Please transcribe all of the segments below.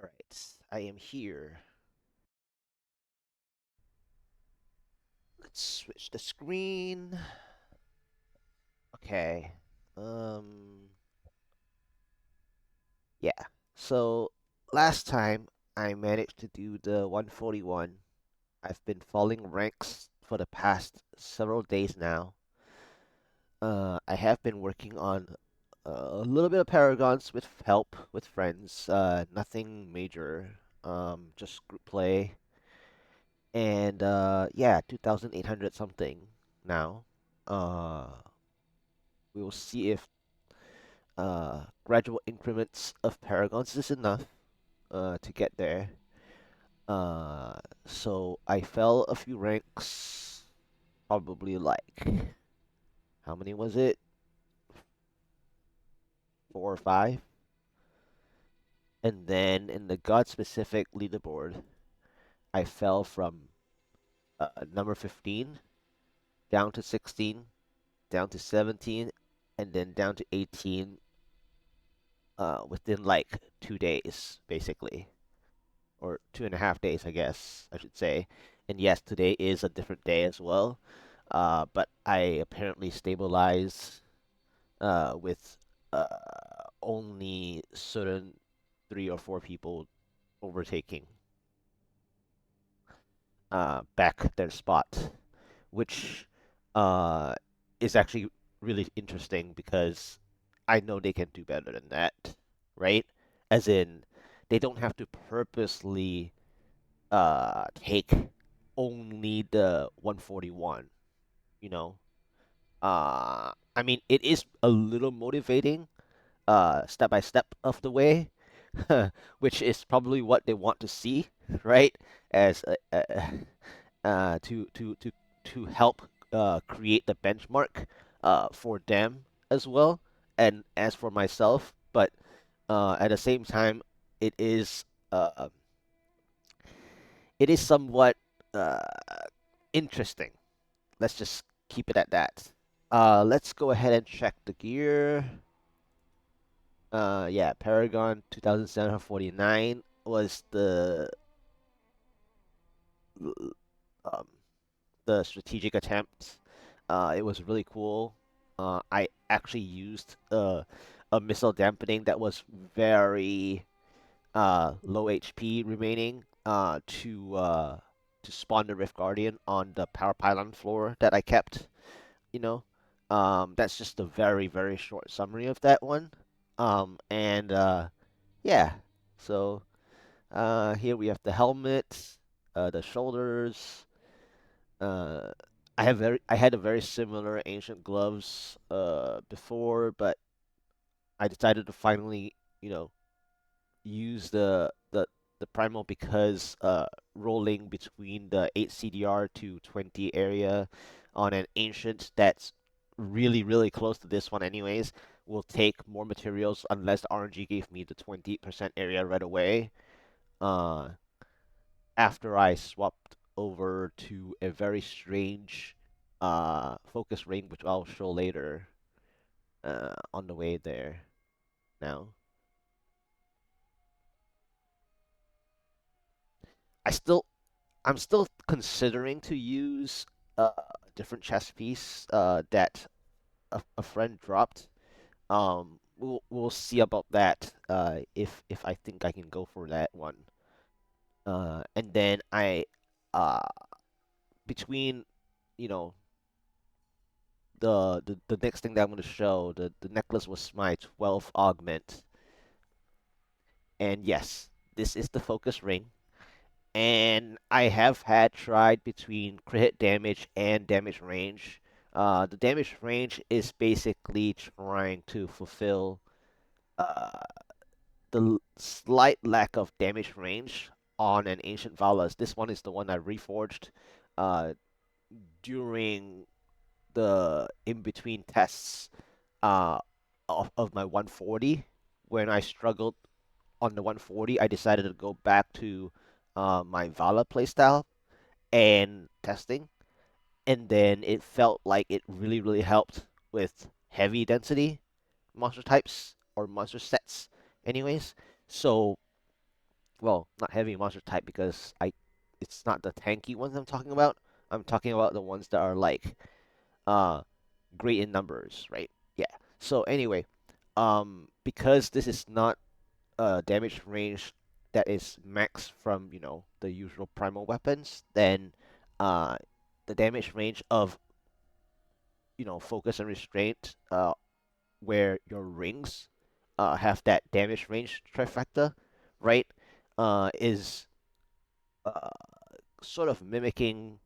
All right, I am here. Let's switch the screen. Okay. Um, yeah. So last time I managed to do the 141. I've been falling ranks for the past several days now. I have been working on a little bit of Paragons with help with friends. Nothing major. Just group play. And yeah, 2,800 something now. Uh, we will see if gradual increments of paragons is enough to get there. Uh, so I fell a few ranks, probably like how many was it? 4 or 5. And then in the God specific leaderboard, I fell from number 15 down to 16, down to 17, and then down to 18 within like 2 days, basically, or 2.5 days, I guess I should say. And yes, today is a different day as well. But I apparently stabilize with uh, only certain 3 or 4 people overtaking back their spot, which uh, is actually really interesting because I know they can do better than that, right? As in, they don't have to purposely take only the 141, you know? I mean, it is a little motivating, step by step of the way, which is probably what they want to see, right? As to help create the benchmark for them as well, and as for myself. But at the same time, it is uh, it is somewhat uh, interesting. Let's just keep it at that. Let's go ahead and check the gear. Yeah, Paragon 2749 was um, the strategic attempt. It was really cool. I actually used a missile dampening that was very low HP remaining to spawn the Rift Guardian on the power pylon floor that I kept. You know, that's just a very very short summary of that one. And yeah, so here we have the helmet, the shoulders. Uh, I had a very similar ancient gloves before, but I decided to finally, you know, use the primal because rolling between the 8 CDR to 20 area on an ancient that's really really close to this one anyways will take more materials unless the RNG gave me the 20% area right away. Uh, After I swapped over to a very strange focus ring, which I'll show later on the way there now. I still I'm still considering to use a different chess piece that a friend dropped. We'll see about that if I think I can go for that one. And then I uh between you know the next thing that I'm going to show, the necklace was my 12th augment. And yes, this is the focus ring. And I have had tried between crit hit damage and damage range. The damage range is basically trying to fulfill uh, the slight lack of damage range on an Ancient Valas. This one is the one I reforged uh, during the in-between tests uh, of my 140. When I struggled on the 140, I decided to go back to my Vala playstyle and testing, and then it felt like it really, really helped with heavy density monster types or monster sets, anyways. So well, not heavy monster type because I it's not the tanky ones I'm talking about. I'm talking about the ones that are like uh great in numbers, right? Yeah. So anyway, because this is not a damage range that is max from, the usual primal weapons, then uh the damage range of, focus and restraint, where your rings have that damage range trifecta, right? Is uh sort of mimicking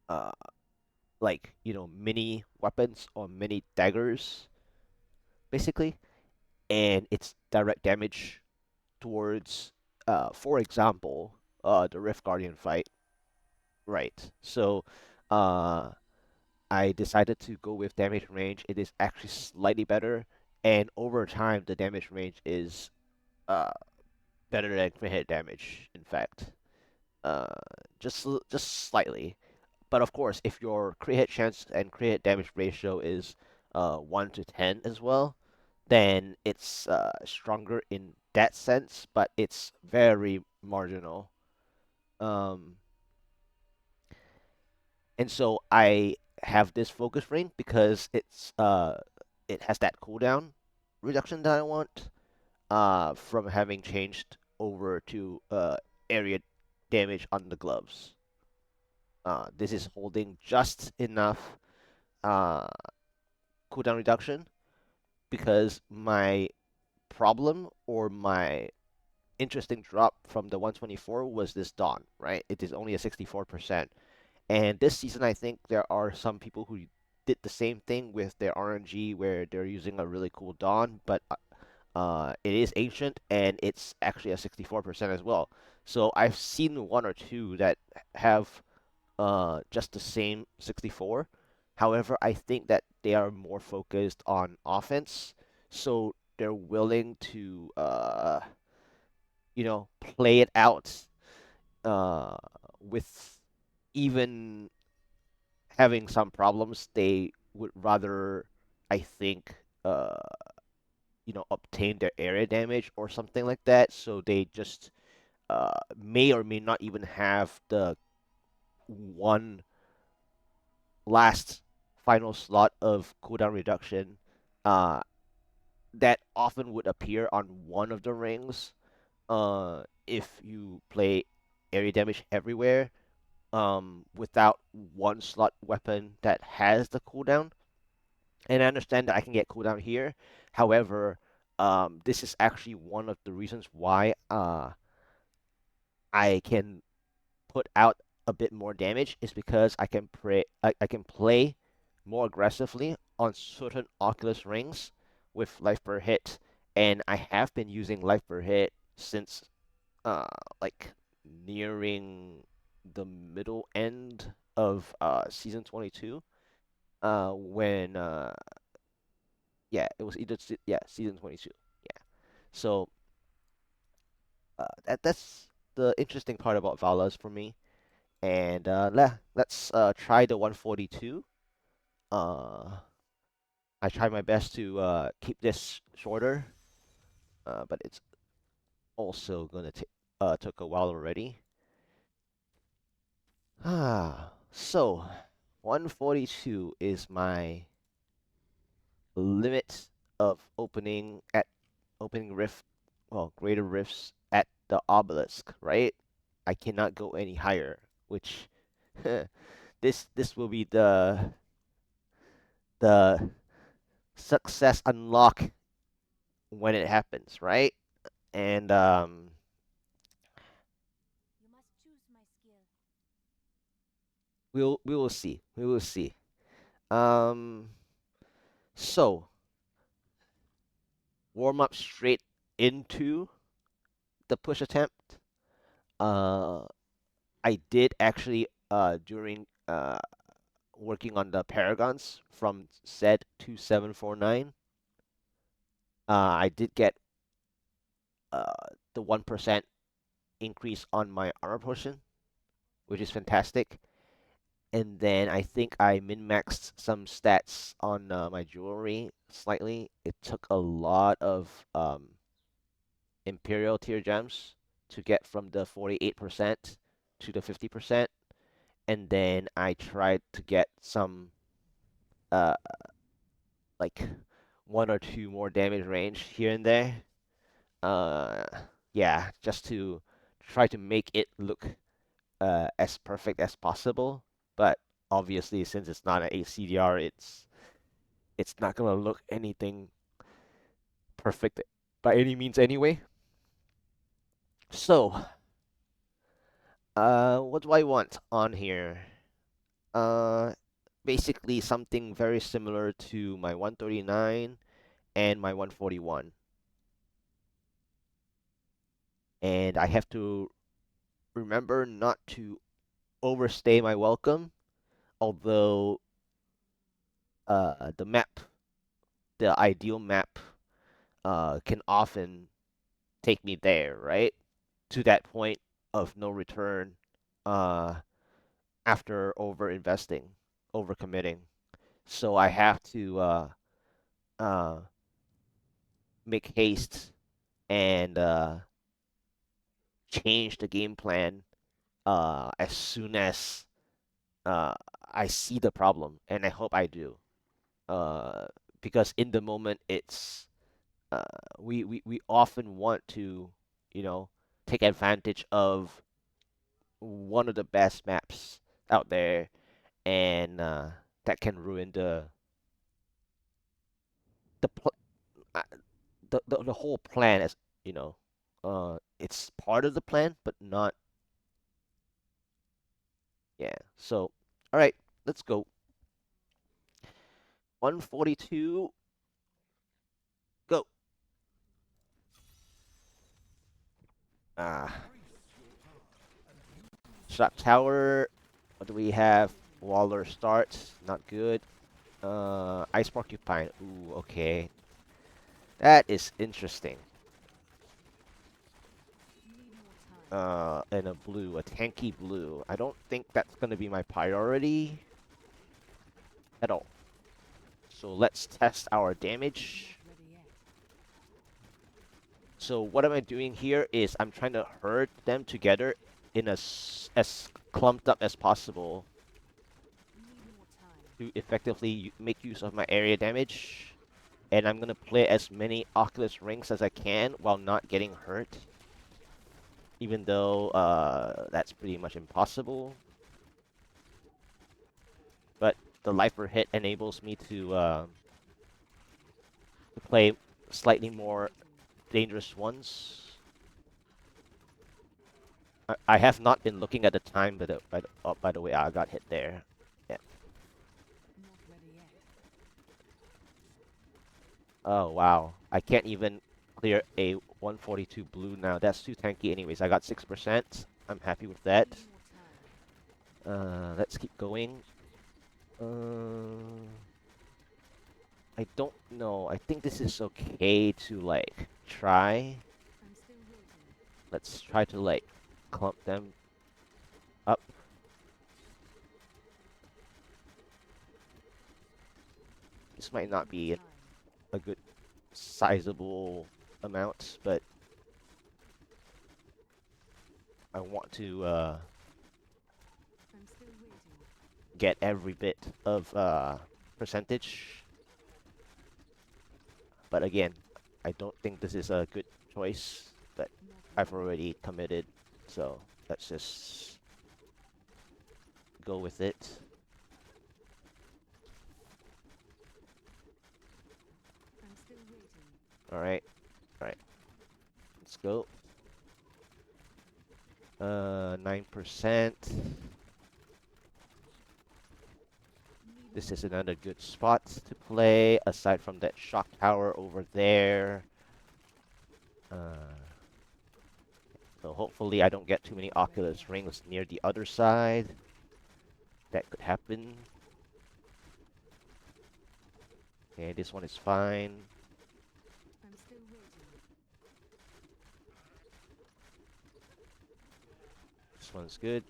uh like, mini weapons or mini daggers basically, and it's direct damage towards, for example, the Rift Guardian fight, right? So, uh, I decided to go with damage range. It is actually slightly better, and over time, the damage range is uh better than crit hit damage. In fact, uh, just slightly. But of course, if your crit hit chance and crit hit damage ratio is 1 to 10 as well, then it's stronger in that sense, but it's very marginal. Um, and so I have this focus ring because it has that cooldown reduction that I want from having changed over to area damage on the gloves. This is holding just enough uh, cooldown reduction because my problem or my interesting drop from the 124 was this Dawn, right? It is only a 64%. And this season, I think there are some people who did the same thing with their RNG where they're using a really cool Dawn, but it is ancient and it's actually a 64% as well. So I've seen one or two that have just the same 64. However, I think that they are more focused on offense, so they're willing to play it out uh, with even having some problems. They would rather, I think, obtain their area damage or something like that. So they just may or may not even have the one last final slot of cooldown reduction uh, that often would appear on one of the rings if you play area damage everywhere without one slot weapon that has the cooldown. And I understand that I can get cooldown here. However, this is actually one of the reasons why I can put out a bit more damage is because I can play more aggressively on certain Oculus rings with life per hit, and I have been using life per hit since uh like nearing the middle end of season 22 when yeah, it was either yeah, season 22. Yeah. So that's the interesting part about Valas for me. And let's try the 142. Uh, I try my best to keep this shorter, but it's also gonna took a while already. So 142 is my limit of opening rift, well, greater rifts at the obelisk, right? I cannot go any higher, which this will be the success unlock when it happens, right? And we will see. We will see. Um, so warm up straight into the push attempt. Uh, I did actually during working on the paragons from said 2749. I did get the 1% increase on my armor potion, which is fantastic. And then I think I min-maxed some stats on my jewelry slightly. It took a lot of Imperial tier gems to get from the 48% to the 50%, and then I tried to get some uh like one or two more damage range here and there. Uh, yeah, just to try to make it look as perfect as possible. But obviously, since it's not an ACDR, it's not gonna look anything perfect by any means anyway. So, what do I want on here? Uh, Basically something very similar to my 139 and my 141. And I have to remember not to overstay my welcome, although the map, the ideal map, can often take me there, right? To that point of no return uh, after over investing, over committing. So I have to uh, make haste and change the game plan as soon as uh, I see the problem, and I hope I do. Uh, because in the moment, uh, we often want to, you know, take advantage of one of the best maps out there, and that can ruin the pl- uh, the whole plan. As you know, it's part of the plan, but not. Yeah. So, all right, let's go. 142, go. Ah, Shock Tower. What do we have? Waller starts. Not good. Ice Porcupine. Ooh, okay. That is interesting. And a blue, a tanky blue. I don't think that's gonna be my priority at all. So let's test our damage. So what am I doing here is I'm trying to herd them together in as clumped up as possible to effectively make use of my area damage. And I'm gonna play as many Oculus Rings as I can while not getting hurt. Even though that's pretty much impossible. But the life per hit enables me to play slightly more dangerous ones. I have not been looking at the time, but by the way, I got hit there. Yeah. Oh wow, I can't even clear a 142 blue now. That's too tanky, anyways. I got 6%. I'm happy with that. Let's keep going. I don't know. I think this is okay to like try. Let's try to like clump them up. This might not be a good sizable amount, but I want to get every bit of percentage. But again, I don't think this is a good choice, but I've already committed, so let's just go with it. Alright, alright. Let's go. 9%. This is another good spot to play, aside from that shock tower over there. So hopefully I don't get too many Oculus Rings near the other side. That could happen. Okay, this one is fine. This one's good.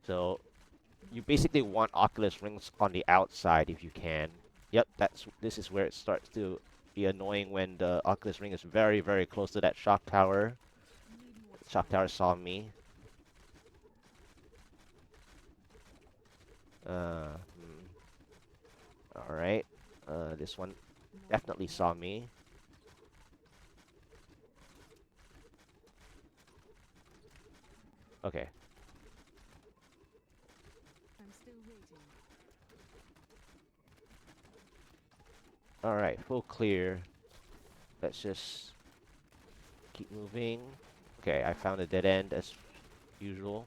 So you basically want Oculus Rings on the outside if you can. Yep, this is where it starts to be annoying when the Oculus Ring is very, very close to that shock tower. Shock tower saw me. Alright. This one definitely saw me. Okay. Alright, full clear. Let's just keep moving. Okay, I found a dead end as usual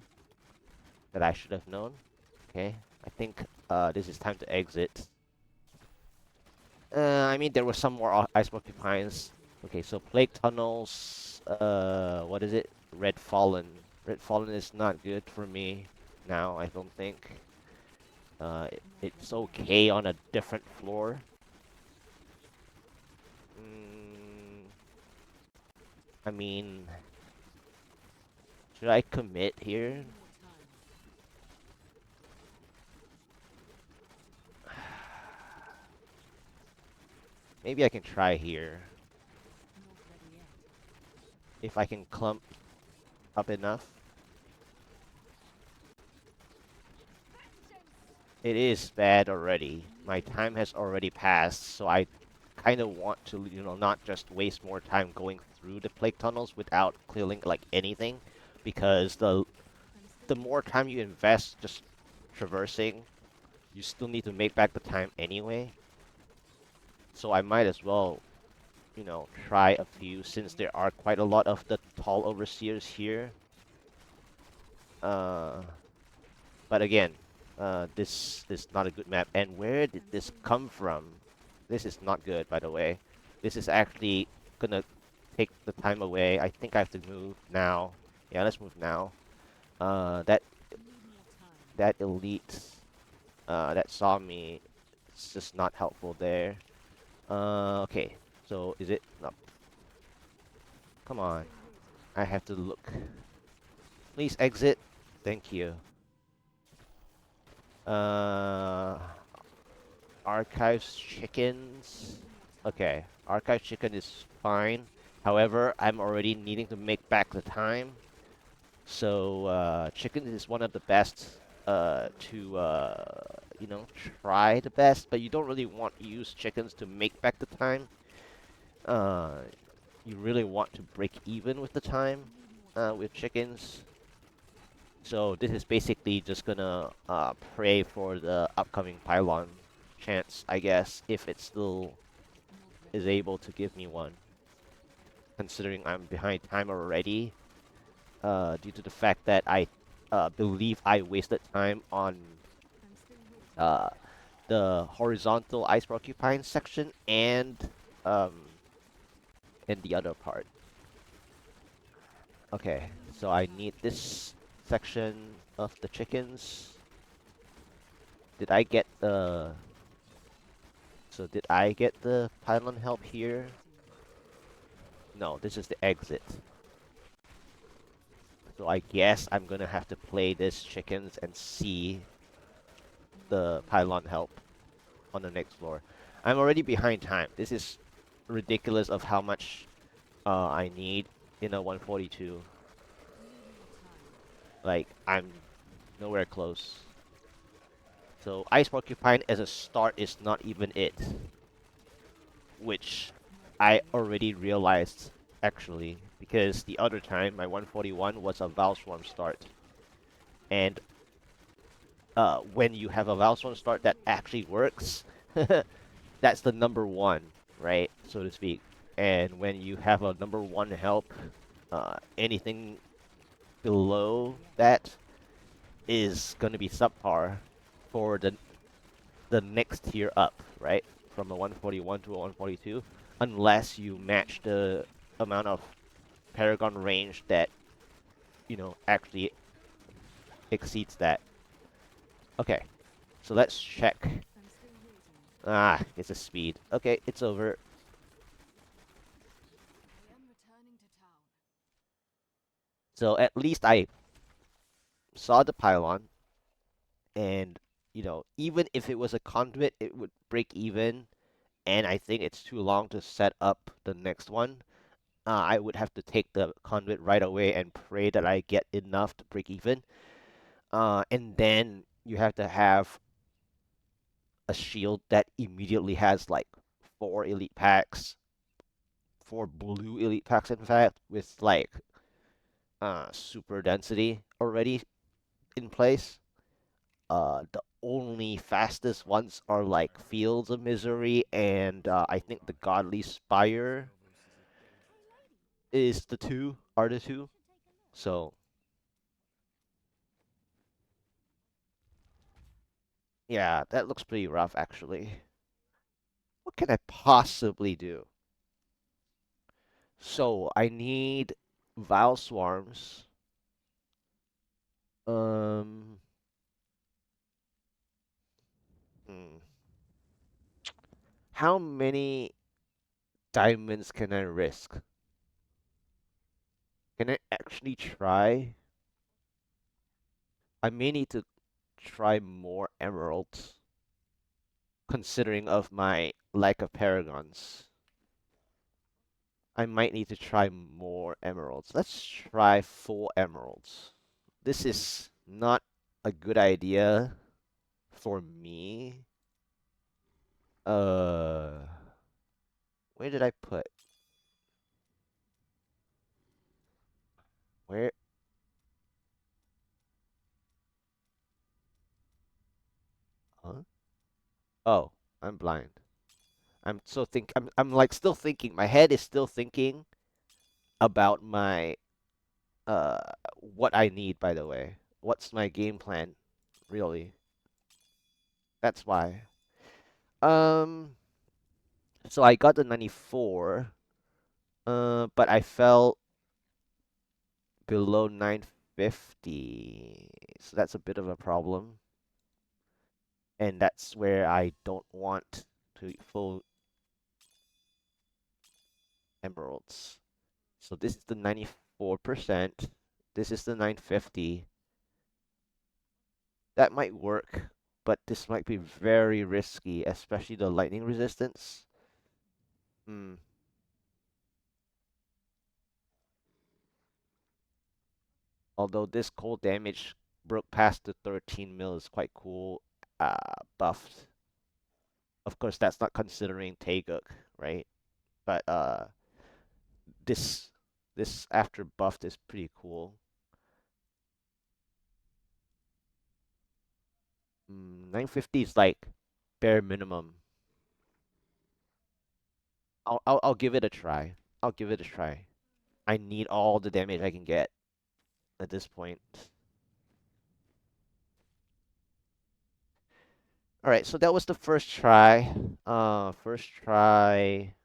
that I should have known. Okay, I think this is time to exit. I mean, there were some more ice porcupines. Okay, so plague tunnels. What is it? Red Fallen. Red Fallen is not good for me now, I don't think. It's okay on a different floor. Mm, I mean, should I commit here? Maybe I can try here. If I can clump up enough. It is bad already. My time has already passed, so I kind of want to, not just waste more time going through the plague tunnels without clearing like anything, because the more time you invest just traversing, you still need to make back the time anyway. So I might as well, try a few since there are quite a lot of the tall overseers here. Uh, but again, this is not a good map. And where did this come from? This is not good, by the way. This is actually gonna take the time away. I think I have to move now. Yeah, let's move now. That elite that saw me, it's just not helpful there. Okay. So is it? No. Come on. I have to look. Please exit. Thank you. Uh, Archives chickens. Okay, archive chicken is fine. However, I'm already needing to make back the time. So, chicken is one of the best to, try the best, but you don't really want to use chickens to make back the time. Uh, you really want to break even with the time with chickens. So this is basically just gonna pray for the upcoming pylon chance, I guess, if it still is able to give me one. Considering I'm behind time already, due to the fact that I believe I wasted time on uh, the horizontal ice porcupine section um, and the other part. Okay, so I need this section of the chickens. Did I get the... So did I get the pylon help here? No, this is the exit. So I guess I'm gonna have to play this chickens and see the pylon help on the next floor. I'm already behind time. This is ridiculous of how much I need in a 142. Like, I'm nowhere close. So Ice Porcupine as a start is not even it. Which I already realized, actually. Because the other time, my 141 was a Valswarm start. And when you have a Valswarm start that actually works, that's the number one, right? So to speak. And when you have a number one help, anything below that is going to be subpar for the next tier up, right? From a 141 to a 142, unless you match the amount of Paragon range that, actually exceeds that. Okay, so let's check. Ah, it's a speed. Okay, it's over. So at least I saw the pylon, and even if it was a conduit, it would break even, and I think it's too long to set up the next one. I would have to take the conduit right away and pray that I get enough to break even. And then you have to have a shield that immediately has like four elite packs, four blue elite packs, in fact, with like super density already in place. The only fastest ones are like Fields of Misery and I think the Godly Spire is the two. So yeah, that looks pretty rough actually. What can I possibly do? So I need Vile Swarms. Um, hmm. How many diamonds can I risk? Can I actually try? I may need to try more emeralds, considering of my lack of paragons. I might need to try more emeralds. Let's try 4 emeralds. This is not a good idea for me. Uh, where did I put? Where? Huh? Oh, I'm blind. I'm like still thinking. My head is still thinking about my uh what I need, by the way. What's my game plan, really? That's why. Um, so I got the 94, but I fell below 950. So that's a bit of a problem. And that's where I don't want to full emeralds. So this is the 94%. This is the 950. That might work, but this might be very risky, especially the lightning resistance. Hmm. Although this cold damage broke past the 13 mil is quite cool. Buffed. Of course, that's not considering Taeguk, right? But this this after buffed is pretty cool. 950 is like bare minimum. I'll give it a try. I'll give it a try. I need all the damage I can get at this point. All right, so that was the first try. First try.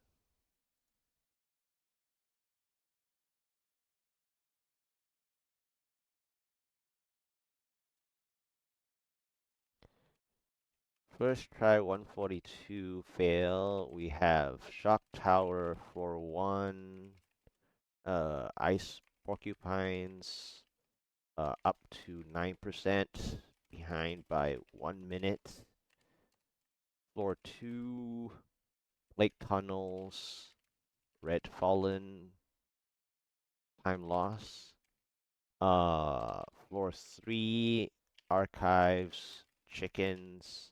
First try 142 fail. We have shock tower for 1. Ice porcupines up to 9%, behind by 1 minute. Floor 2, lake tunnels, red fallen, time loss. Floor 3, archives, chickens.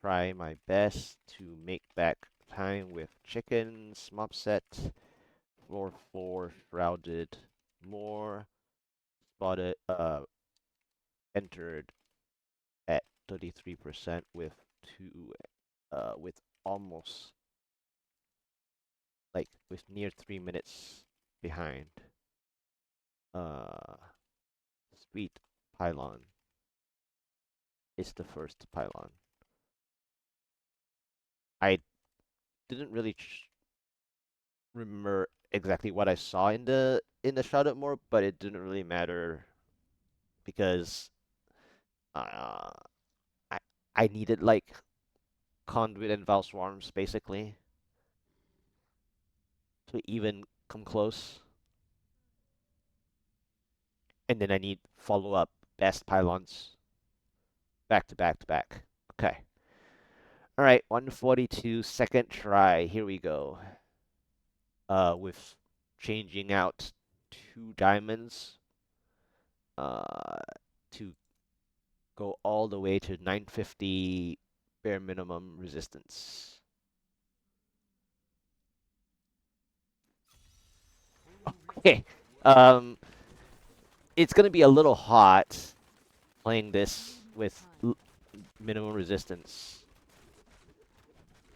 Try my best to make back time with chickens. Mob set. Floor 4, shrouded. More. Spotted. Entered at 33% with with almost like with near 3 minutes behind. Uh, Sweet pylon is the first pylon. I didn't really remember exactly what I saw in the shrouded more, but it didn't really matter because uh, I I needed like conduit and Val swarms basically to even come close, and then I need follow up best pylons back to back to back. Okay. All right, 142, second try. Here we go. With changing out 2 diamonds uh, to go all the way to 950 bare minimum resistance. Okay, um, it's gonna be a little hot playing this with minimum resistance.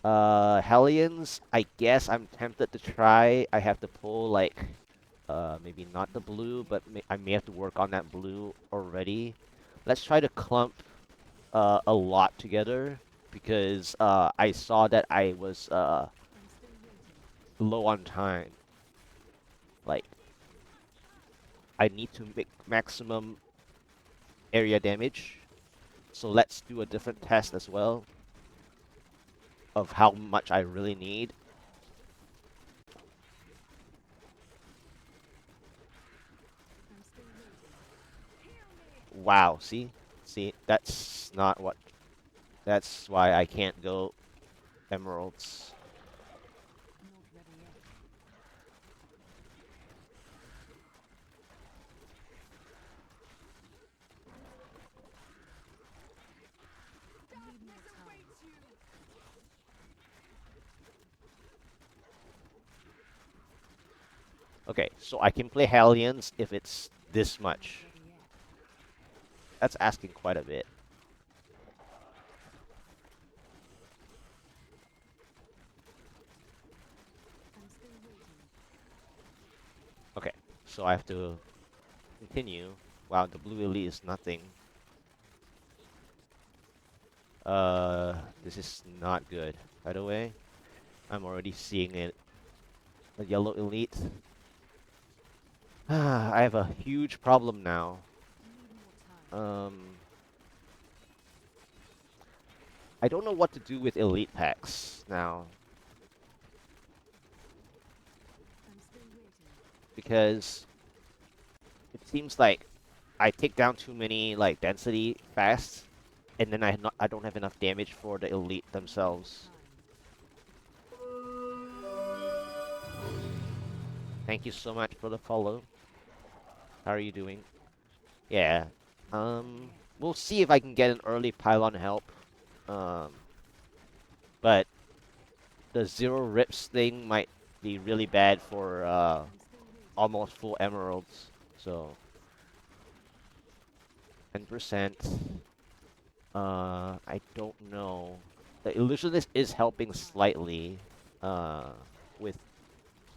Hellions, I guess I'm tempted to try. I have to pull like, maybe not the blue, but I may have to work on that blue already. Let's try to clump a lot together because I saw that I was low on time. Like, I need to make maximum area damage. So let's do a different test as well of how much I really need. Wow, see? See, that's not what... That's why I can't go emeralds. Okay, so I can play Hellions if it's this much. That's asking quite a bit. Okay, so I have to continue. Wow, the blue elite is nothing. This is not good. By the way, I'm already seeing it. A yellow elite. I have a huge problem now. I don't know what to do with elite packs now. Because it seems like I take down too many like density fast, and then I don't have enough damage for the elite themselves. Thank you so much for the follow. How are you doing? Yeah. We'll see if I can get an early pylon help. Um, but the zero rips thing might be really bad for almost full emeralds. So 10%. I don't know. The illusionist is helping slightly with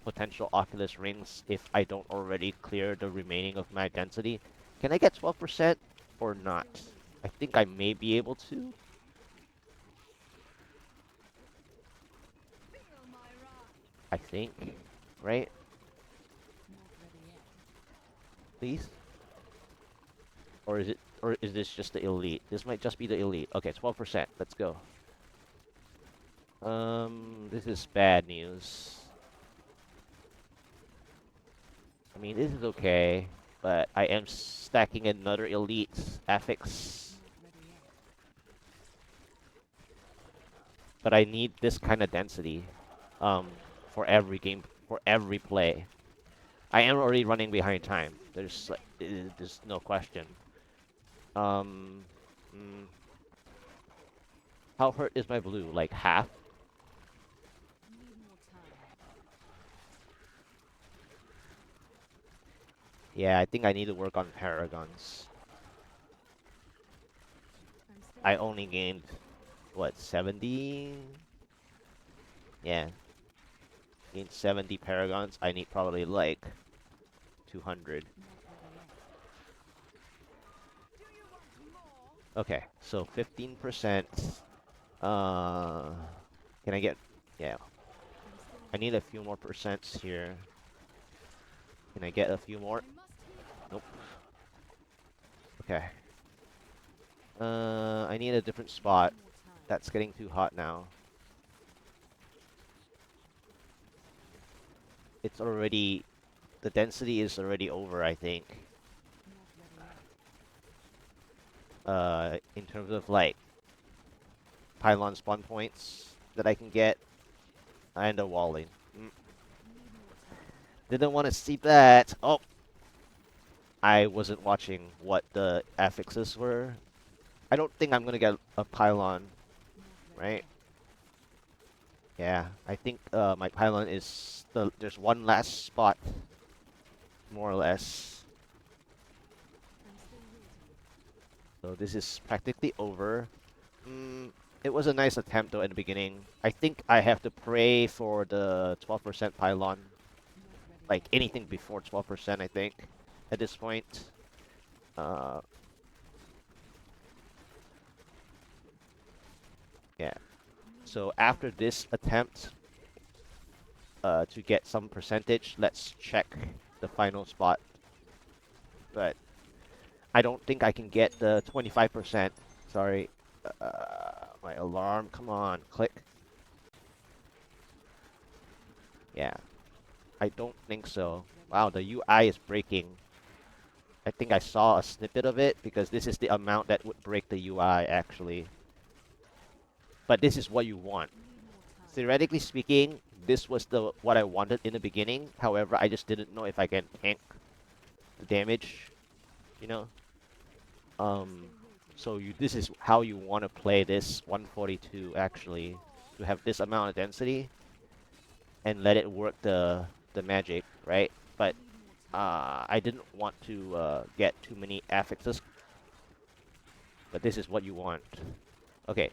potential Oculus rings if I don't already clear the remaining of my density. Can I get 12% or not? I think I may be able to. I think, right? Please? Or is this just the elite? This might just be the elite. Okay, 12%. Let's go. This is bad news. I mean, this is okay, but I am stacking another elite affix. But I need this kind of density, for every game, for every play. I am already running behind time. There's no question. Um, mm, how hurt is my blue? Like half? Yeah, I think I need to work on paragons. I only gained, what, 70? Yeah, gained 70 paragons. I need probably like 200. Okay, so 15%. Uh, can I get... Yeah, I need a few more percents here. Can I get a few more? Nope. Okay. I need a different spot. That's getting too hot now. It's already... The density is already over, I think. In terms of, like, pylon spawn points that I can get, and a walling. Didn't want to see that. Oh, I wasn't watching what the affixes were. I don't think I'm gonna get a pylon, right? Yeah, I think my pylon is there's one last spot, more or less. So this is practically over. Mm, it was a nice attempt though in the beginning. I think I have to pray for the 12% pylon, like anything before 12%. I think at this point. Uh, yeah. So after this attempt to get some percentage, let's check the final spot. But I don't think I can get the 25%. Sorry. My alarm. Come on, click. Yeah, I don't think so. Wow, the UI is breaking. I think I saw a snippet of it because this is the amount that would break the UI actually. But this is what you want. Theoretically speaking, this was the what I wanted in the beginning. However, I just didn't know if I can tank the damage, you know. Um, so this is how you want to play this 142 actually, to have this amount of density and let it work the magic, right? But I didn't want to get too many affixes, but this is what you want. Okay,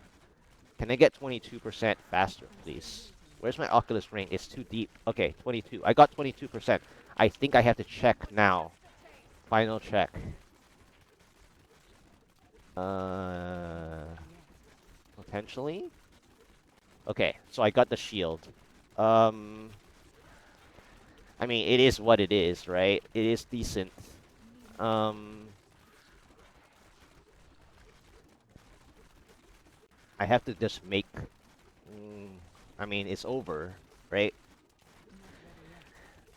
can I get 22% faster, please? Where's my Oculus Ring? It's too deep. Okay, 22. I got 22%. I think I have to check now. Final check. Uh, Potentially? Okay, so I got the shield. Um, I mean, it is what it is, right? It is decent. Um, I have to just make... I mean, it's over, right?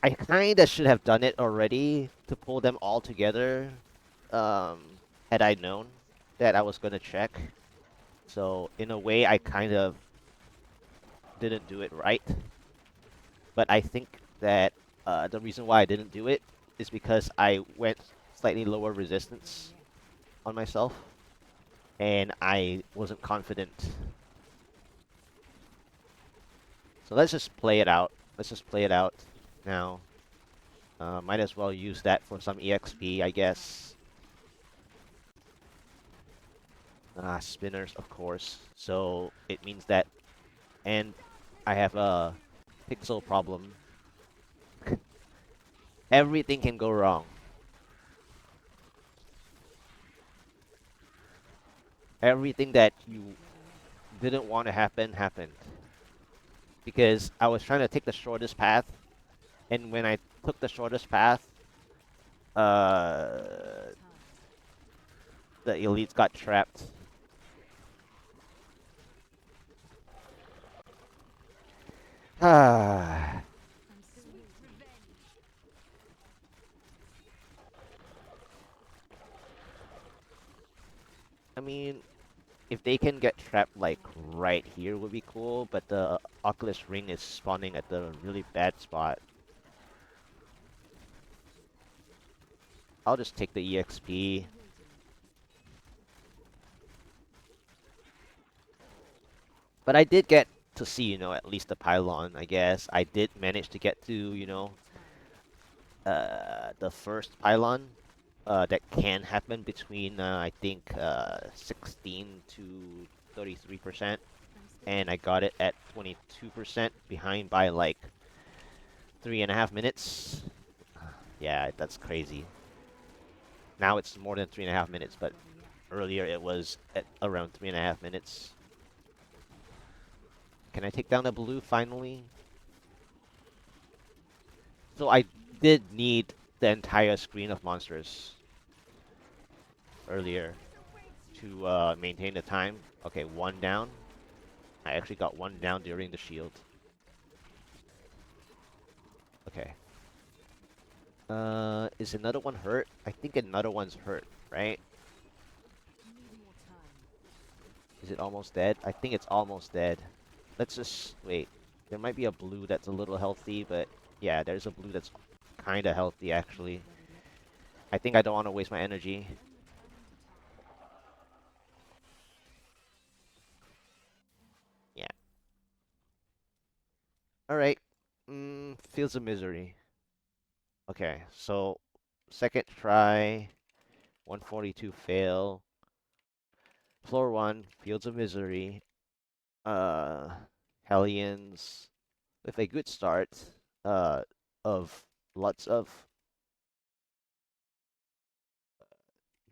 I kinda should have done it already to pull them all together, um, had I known that I was gonna check. So, in a way, I kind of didn't do it right. But I think that the reason why I didn't do it is because I went slightly lower resistance on myself, and I wasn't confident. So let's just play it out. Let's just play it out now. Might as well use that for some EXP, I guess. Spinners, of course. So it means that, and I have a pixel problem. Everything can go wrong. Everything that you didn't want to happen happened. Because I was trying to take the shortest path, and when I took the shortest path, uh, the elites got trapped. Ah, I mean, if they can get trapped like right here would be cool, but the Oculus Ring is spawning at the really bad spot. I'll just take the EXP. But I did get to see, at least the pylon, I guess. I did manage to get to, the first pylon. That can happen between, I think, 16 to 33%. And I got it at 22% behind by like 3.5 minutes. Yeah, that's crazy. Now it's more than 3.5 minutes, but earlier it was at around 3.5 minutes. Can I take down the blue finally? So I did need the entire screen of monsters earlier to maintain the time. Okay, one down. I actually got one down during the shield. Okay. Is another one hurt? I think another one's hurt, right? Is it almost dead? I think it's almost dead. Let's just wait. There might be a blue that's a little healthy, but yeah, there's a blue that's kind of healthy actually. I think I don't want to waste my energy. Yeah. All right. Fields of Misery. Okay, so second try, 142 fail. Floor 1, Fields of Misery. Uh, Hellions with a good start. Uh, of lots of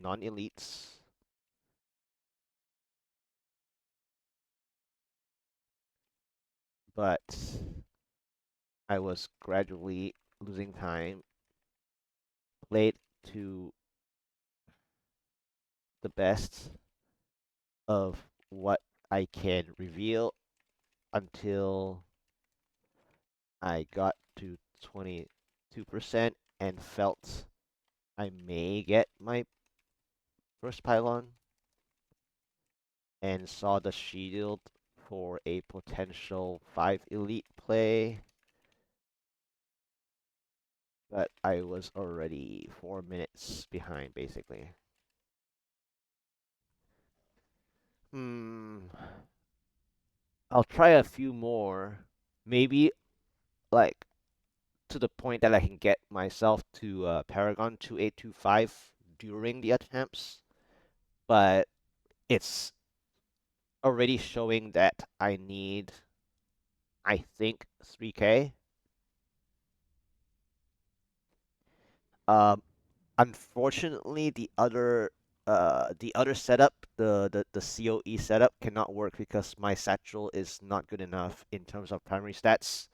non-elites, but I was gradually losing time. Played to the best of what I can reveal until I got to 22% and felt I may get my first pylon and saw the shield for a potential 5 elite play, but I was already 4 minutes behind basically. Hmm, I'll try a few more. Maybe like to the point that I can get myself to Paragon 2825 during the attempts, but it's already showing that I need, I think, 3K. Um, Unfortunately, the other setup, the COE setup cannot work because my satchel is not good enough in terms of primary stats.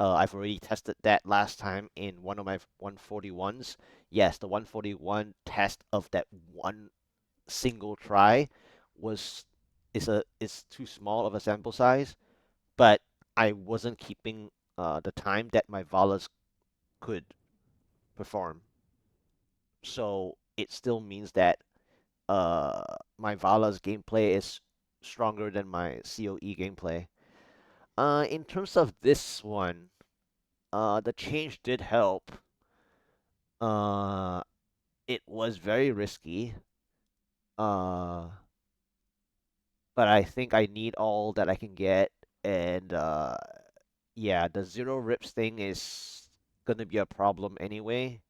I've already tested that last time in one of my 141s. Yes, the 141 test of that one single try was is too small of a sample size, but I wasn't keeping the time that my Valas could perform. So it still means that uh my Vala's gameplay is stronger than my COE gameplay. In terms of this one, the change did help. Uh, it was very risky. Uh, but I think I need all that I can get, and yeah, the zero rips thing is gonna be a problem anyway.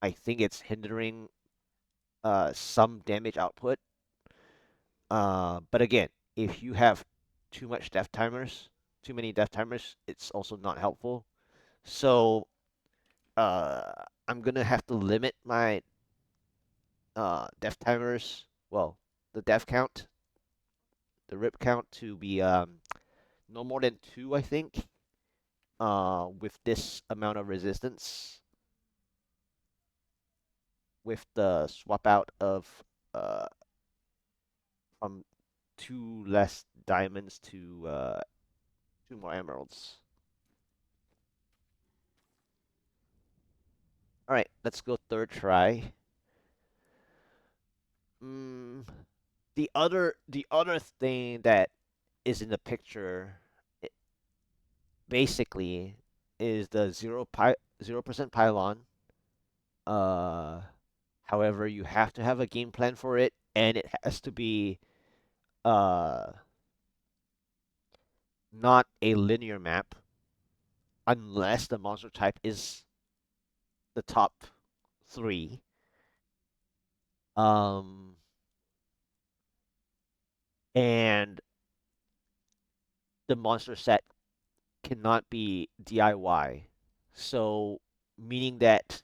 I think it's hindering some damage output. But again, if you have too many death timers, it's also not helpful. So uh, I'm gonna have to limit my death timers. Well, the death count, the rip count to be no more than two, I think. With this amount of resistance, with the swap out of uh from two less diamonds to two more emeralds. All right, let's go third try. Mm, the other thing that is in the picture, basically, is the 0% pylon. Uh, However, you have to have a game plan for it, and it has to be uh not a linear map unless the monster type is the top three. Um, and the monster set cannot be DIY. So, meaning that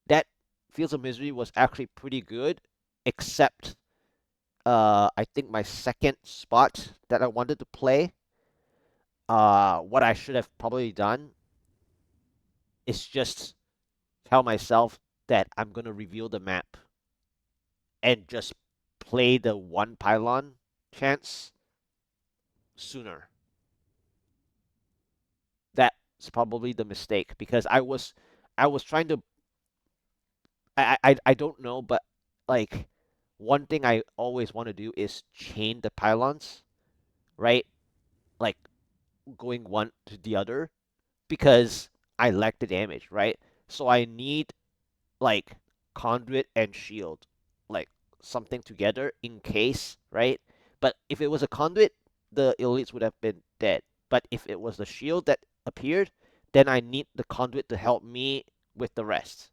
that Fields of Misery was actually pretty good, except I think my second spot that I wanted to play, what I should have probably done is just tell myself that I'm gonna reveal the map and just play the one pylon chance sooner. That's probably the mistake because I was trying to I don't know, but like one thing I always want to do is chain the pylons, right? Like going one to the other because I lack the damage, right? So I need like conduit and shield, like something together in case, right? But if it was a conduit, the elites would have been dead. But if it was the shield that appeared, then I need the conduit to help me with the rest,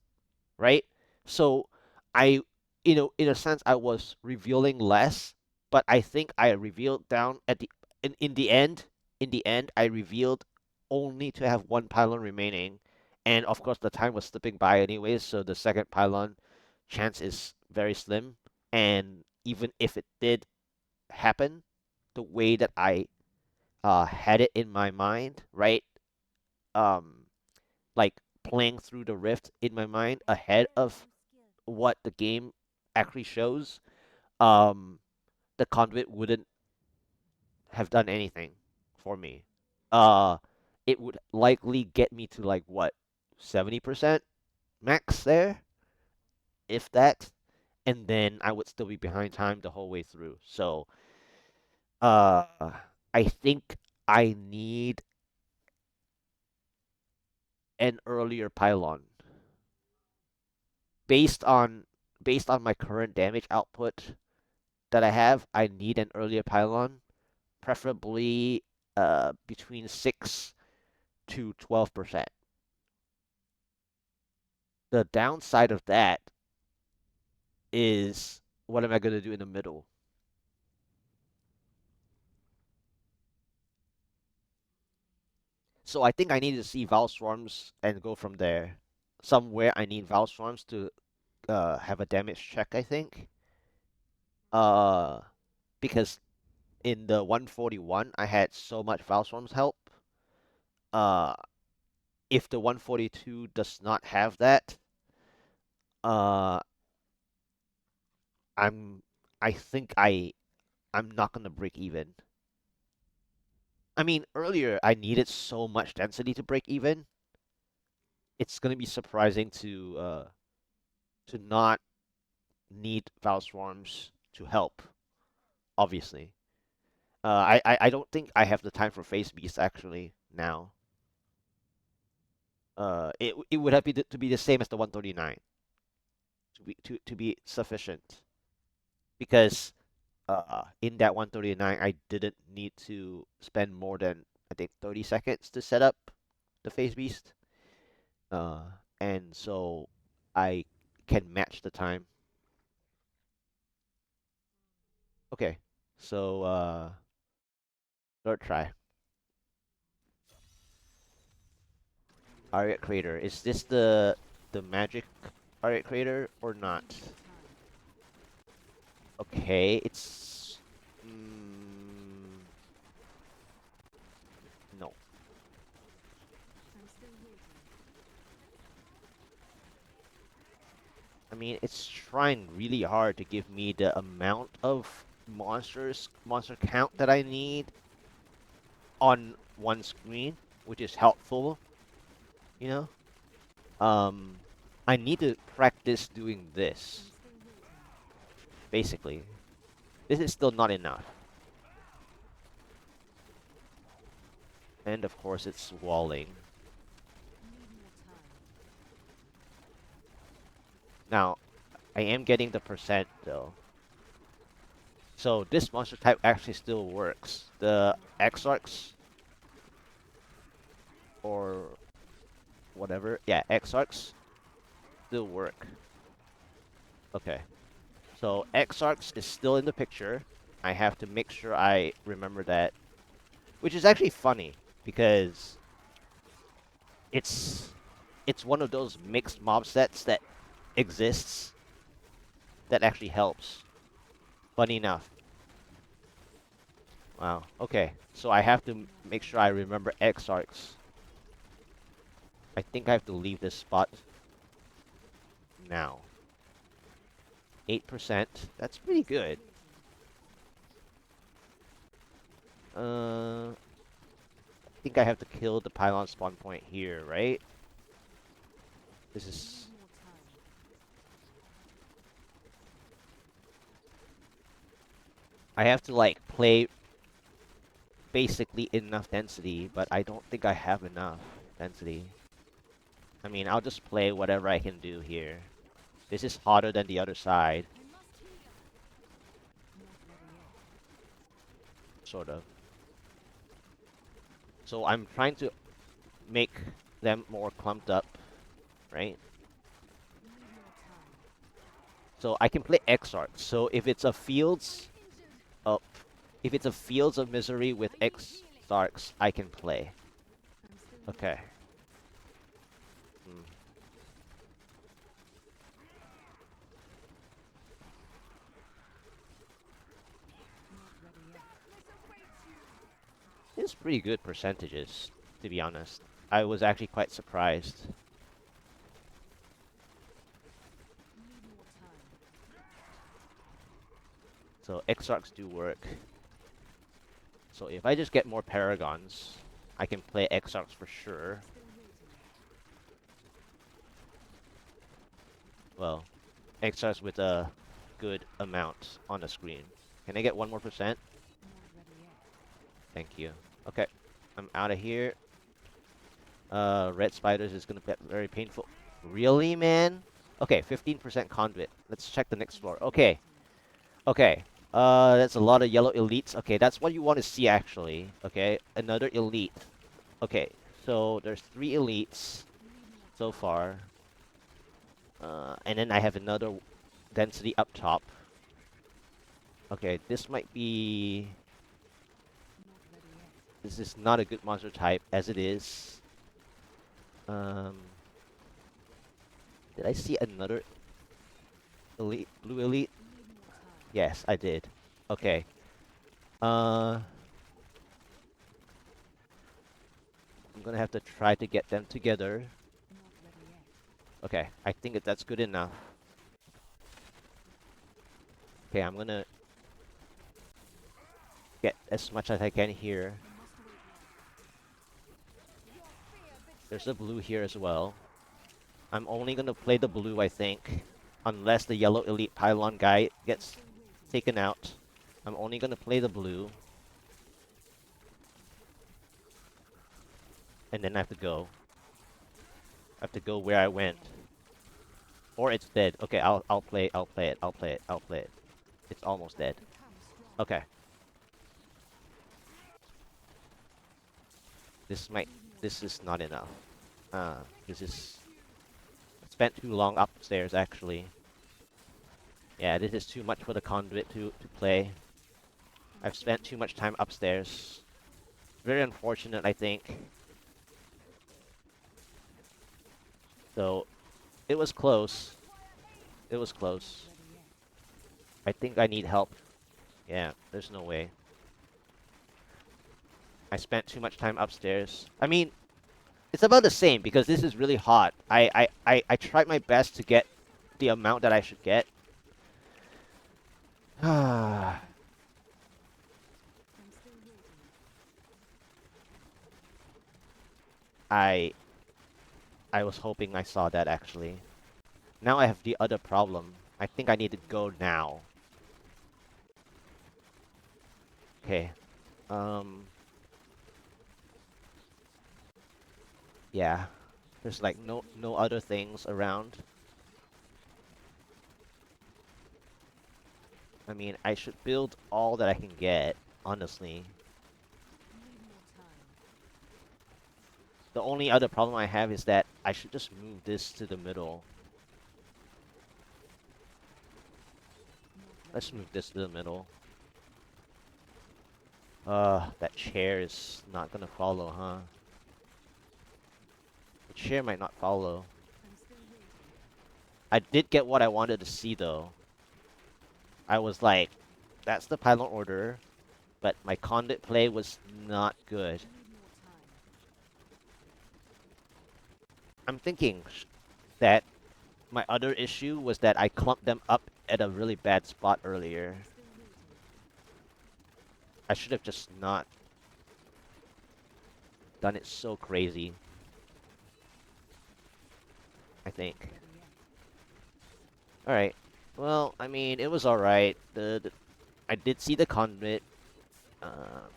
right? So I, in a sense, I was revealing less, but I think I revealed down at the in the end. In the end, I revealed only to have one pylon remaining, and of course the time was slipping by anyways, so the second pylon chance is very slim. And even if it did happen, the way that I had it in my mind, right? Um, like playing through the rift in my mind ahead of what the game actually shows, um, the conduit wouldn't have done anything for me. Uh, it would likely get me to like what, 70% max there, if that, and then I would still be behind time the whole way through. So, uh, I think I need an earlier pylon based on based on my current damage output that I have. I need an earlier pylon, preferably between 6 to 12%. The downside of that is what am I going to do in the middle? So I think I need to see Val Swarms and go from there. Somewhere I need Val Swarms to have a damage check, I think. Uh, because in the 141 I had so much Val Swarms help. Uh, if the 142 does not have that, uh, I'm I think I'm not gonna break even. I mean, earlier I needed so much density to break even. It's gonna be surprising to not need Val Swarms to help. Obviously, I don't think I have the time for Phase Beast actually now. It would have to be the same as the 139 to be sufficient because in that 139 I didn't need to spend more than I think 30 seconds to set up the Phase Beast. Uh, and so I can match the time. Okay, so third try. Ariat Crater. Is this the magic Ariat Crater or not? Okay, it's no. I mean, it's trying really hard to give me the amount of monster count that I need on one screen, which is helpful, you know? Um, I need to practice doing this, basically. This is still not enough. And of course, it's walling. Now, I am getting the percent, though. So this monster type actually still works. The Exarchs, or whatever, yeah, Exarchs still work. Okay. So Exarchs is still in the picture. I have to make sure I remember that. Which is actually funny, because it's it's one of those mixed mob sets that exists that actually helps. Funny enough. Wow. Okay. So I have to make sure I remember Exarchs. I think I have to leave this spot now. 8%. That's pretty good. I think I have to kill the pylon spawn point here, right? This is... I have to like play basically enough density, but I don't think I have enough density. I mean, I'll just play whatever I can do here. This is harder than the other side, sort of. So I'm trying to make them more clumped up, right? So I can play Exarch. So if it's a of if it's a Fields of Misery with Exarchs, I can play. Okay. Hmm. It's pretty good percentages, to be honest. I was actually quite surprised. So Exarchs do work. So if I just get more Paragons, I can play Exarchs for sure. Well, Exarchs with a good amount on the screen. Can I get 1 more %? Thank you. Okay, I'm out of here. Red spiders is gonna be very painful. Really, man? Okay, 15% conduit. Let's check the next floor. Okay, okay. That's a lot of yellow elites. Okay, that's what you want to see actually. Okay, another elite. Okay, so there's 3 elites so far. And then I have another density up top. Okay, this might be... This is not a good monster type, as it is. Um, did I see another elite, blue elite? Yes, I did. Okay. I'm gonna have to try to get them together. Okay, I think that's good enough. Okay, I'm gonna get as much as I can here. There's a blue here as well. I'm only gonna play the blue, I think. Unless the yellow elite pylon guy gets taken out. I'm only gonna play the blue. And then I have to go. I have to go where I went. Or it's dead. Okay, I'll play it. I'll play it. I'll play it. It's almost dead. Okay. This is not enough. This is spent too long upstairs actually. Yeah, this is too much for the conduit to play. I've spent too much time upstairs. Very unfortunate, I think. So, it was close. It was close. I think I need help. Yeah, there's no way. I spent too much time upstairs. I mean, it's about the same because this is really hot. I tried my best to get the amount that I should get. I I was hoping I saw that actually. Now I have the other problem. I think I need to go now. Okay. Um. Yeah. There's like no other things around. I mean, I should build all that I can get, honestly. The only other problem I have is that I should just move this to the middle. Let's move this to the middle. That chair is not gonna follow, huh? The chair might not follow. I did get what I wanted to see, though. I was like, that's the pylon order, but my conduit play was not good. I'm thinking that my other issue was that I clumped them up at a really bad spot earlier. I should have just not done it so crazy. I think. Alright. Well, I mean, it was alright. I did see the conduit.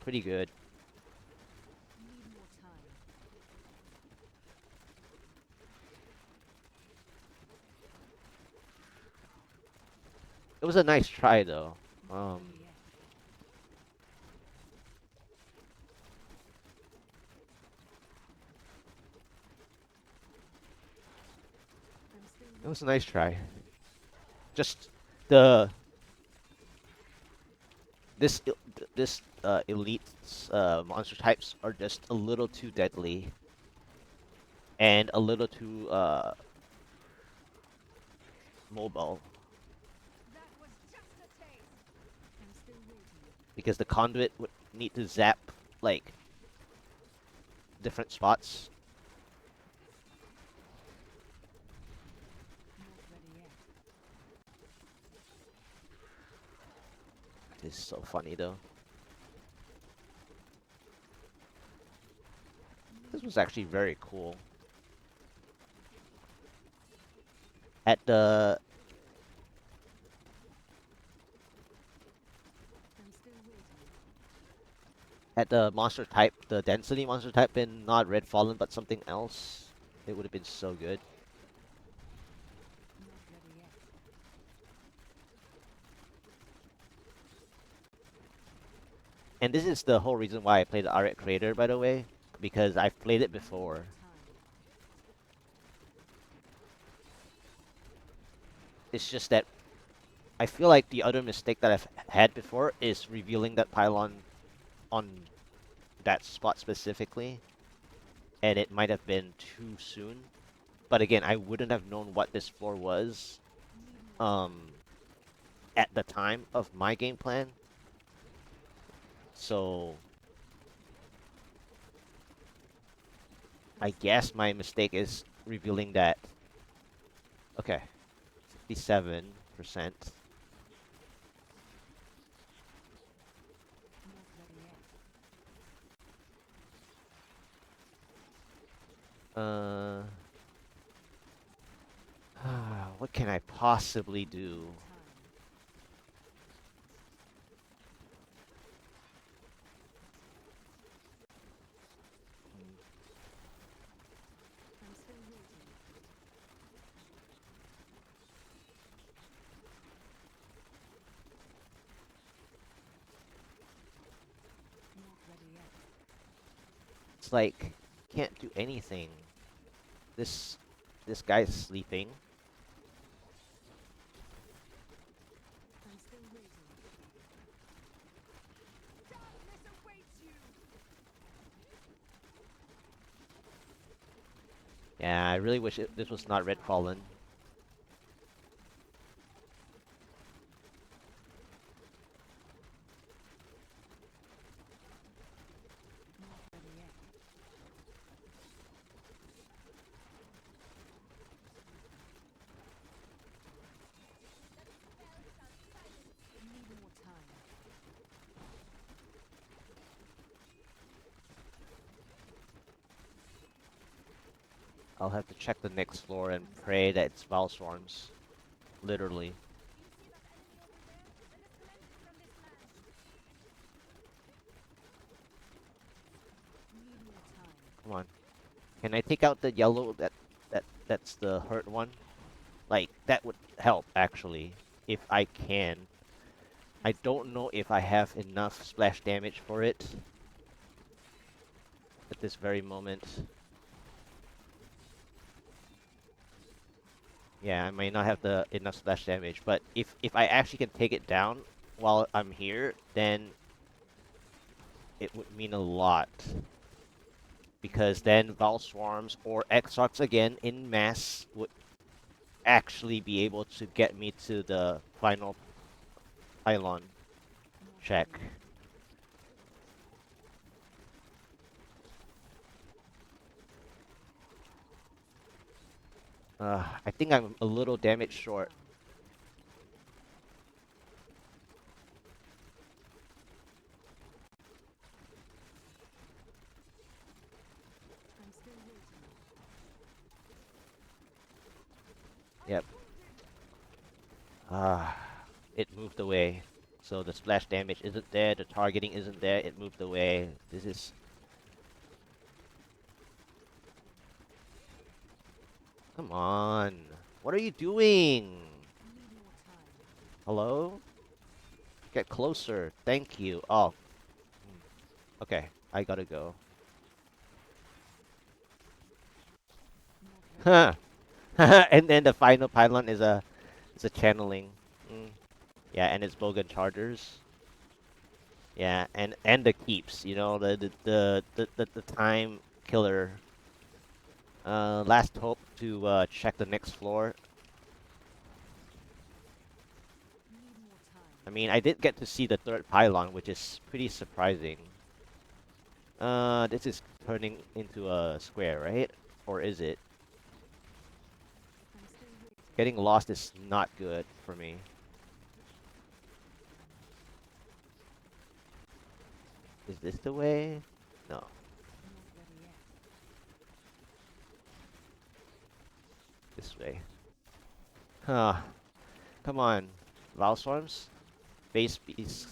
Pretty good. It was a nice try though. It was a nice try. Just the this elite monster types are just a little too deadly and a little too mobile because the conduit would need to zap like different spots. It's so funny though. This was actually very cool. At the monster type, the density monster type been not Red Fallen but something else, it would have been so good. And this is the whole reason why I played the Aret Creator, by the way, because I've played it before. It's just that I feel like the other mistake that I've had before is revealing that pylon on that spot specifically, and it might have been too soon. But again, I wouldn't have known what this floor was um, at the time of my game plan. So I guess my mistake is revealing that. Okay, 57%. Uh, what can I possibly do? It's like can't do anything. This this guy's sleeping. Yeah, I really wish this was not Red Fallen. I'll have to check the next floor and pray that it's Val Swarms. Literally. Come on. Can I take out the yellow that's the hurt one? Like that would help actually if I can. I don't know if I have enough splash damage for it at this very moment. Yeah, I may not have the enough splash damage, but if I actually can take it down while I'm here, then it would mean a lot. Because then Val Swarms or Exarchs again in mass would actually be able to get me to the final pylon check. I think I'm a little damage short. Yep. It moved away. So the splash damage isn't there, the targeting isn't there, it moved away. This is... Come on. What are you doing? Hello? Get closer. Thank you. Oh. Okay, I gotta go. Huh. And then the final pylon is a channeling. Mm. Yeah, and it's Bogan Chargers. Yeah, and the keeps, you know, the time killer. Last hope to check the next floor. I mean, I did get to see the third pylon, which is pretty surprising. This is turning into a square, right? Or is it? Getting lost is not good for me. Is this the way? No. This way. Huh. Come on. Valstorms? Base beast.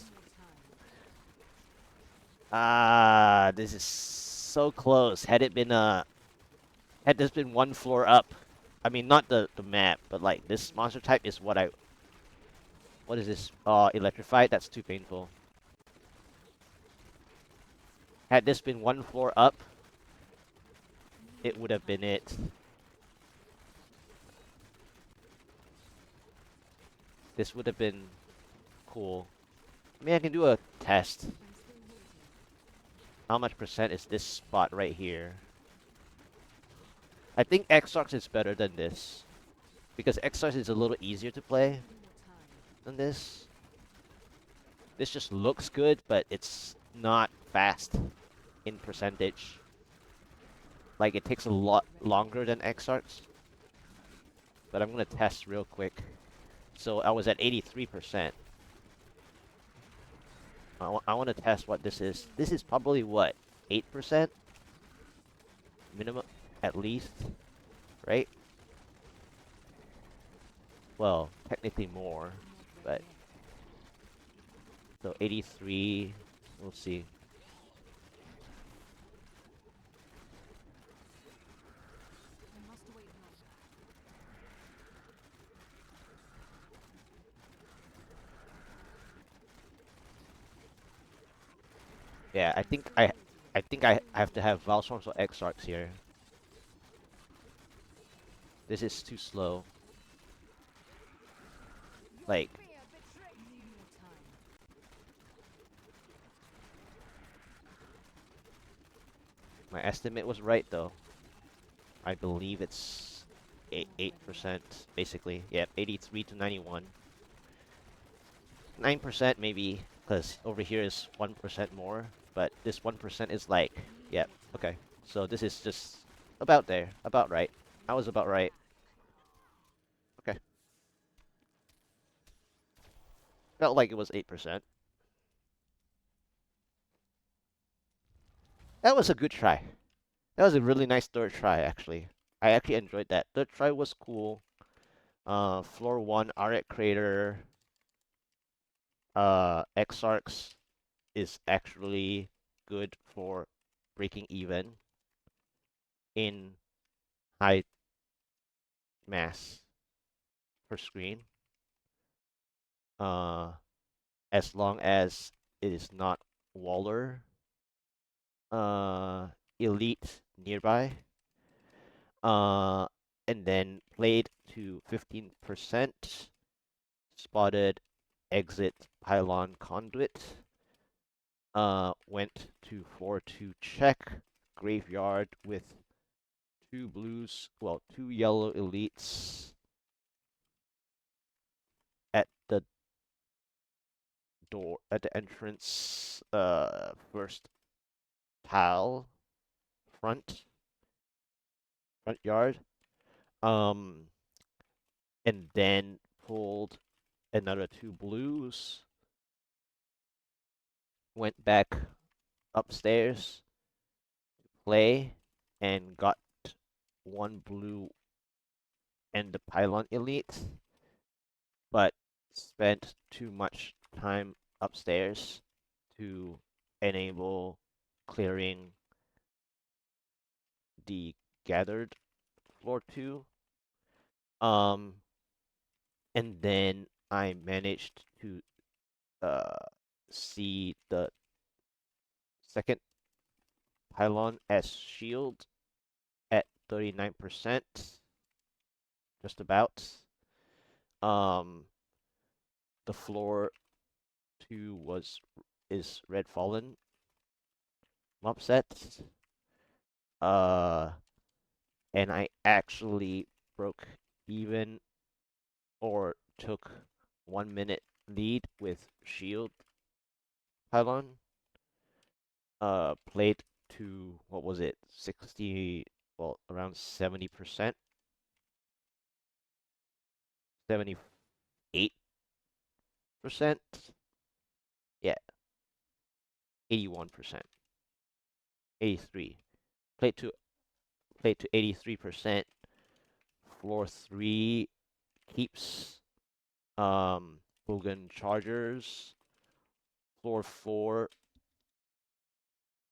Ah, this is so close. Had this been one floor up. I mean, not the map, but like this monster type is what is this? Electrified? That's too painful. Had this been one floor up, it would have been it. This would have been cool. I mean, I can do a test. How much percent is this spot right here? I think Exarch is better than this. Because Exarch is a little easier to play than this. This just looks good, but it's not fast in percentage. Like, it takes a lot longer than Exarch. But I'm gonna test real quick. So I was at 83%. I want to test what this is. This is probably what? 8%? Minimum, at least, right? Well, technically more, but... So 83, we'll see. Yeah, I think I have to have Valstorms or Exarchs here. This is too slow. Like, my estimate was right though. I believe it's 8%, basically. Yeah, 83 to 91. 9% maybe, because over here is 1% more, but this 1% is like, yeah, okay. So this is just about there, about right. I was about right. Okay. Felt like it was 8%. That was a good try. That was a really nice third try, actually. I actually enjoyed that. Third try was cool. Floor 1, Aret Crater, Exarchs is actually good for breaking even in high mass per screen. Uh, as long as it is not Waller, uh, Elite nearby. Uh, and then played to 15%, spotted exit pylon conduit. Went to floor 2 check, graveyard with 2 blues, well, 2 yellow elites at the door, at the entrance, first tile, front yard. Um, and then pulled another 2 blues, went back upstairs to play, and got 1 blue and the pylon elite, but spent too much time upstairs to enable clearing the gathered floor 2. Um, and then I managed to uh, see the second pylon as shield at 39%, just about. Um, the floor 2 is red fallen mob set. Uh, and I actually broke even or took 1 minute lead with shield pylon. Played to what was it? 60, well, around 70%, 78%. Yeah, 81%, 83. Played to 83%. Floor 3 keeps Boogan Chargers. Floor 4,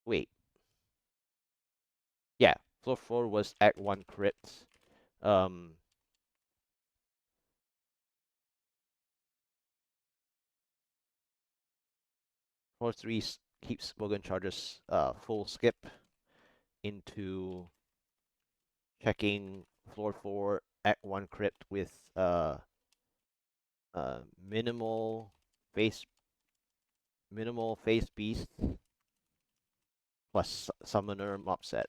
wait, yeah, floor 4 was Act 1 crypt. Um, Floor 3 keeps Boogan Chargers full skip into checking floor 4 Act 1 crypt with uh, minimal face beast plus summoner mob set.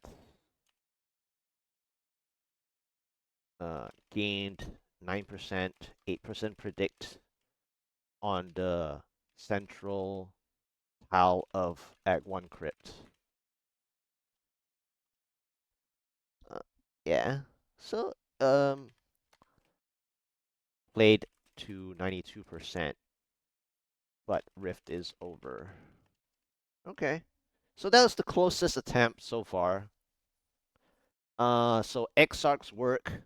Gained 9%, 8% predict on the central tile of Act 1 crypt. Uh, yeah. So, played to 92%, but Rift is over. Okay. So that was the closest attempt so far. So Exarchs work.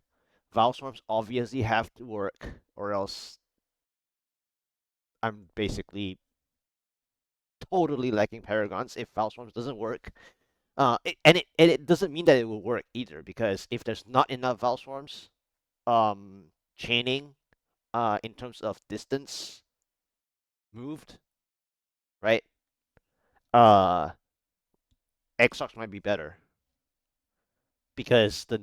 Valswarms obviously have to work, or else I'm basically totally lacking Paragons if Valswarms doesn't work. And it doesn't mean that it will work either, because if there's not enough Valswarms, chaining, in terms of distance moved, right? Uh, Exarchs might be better because the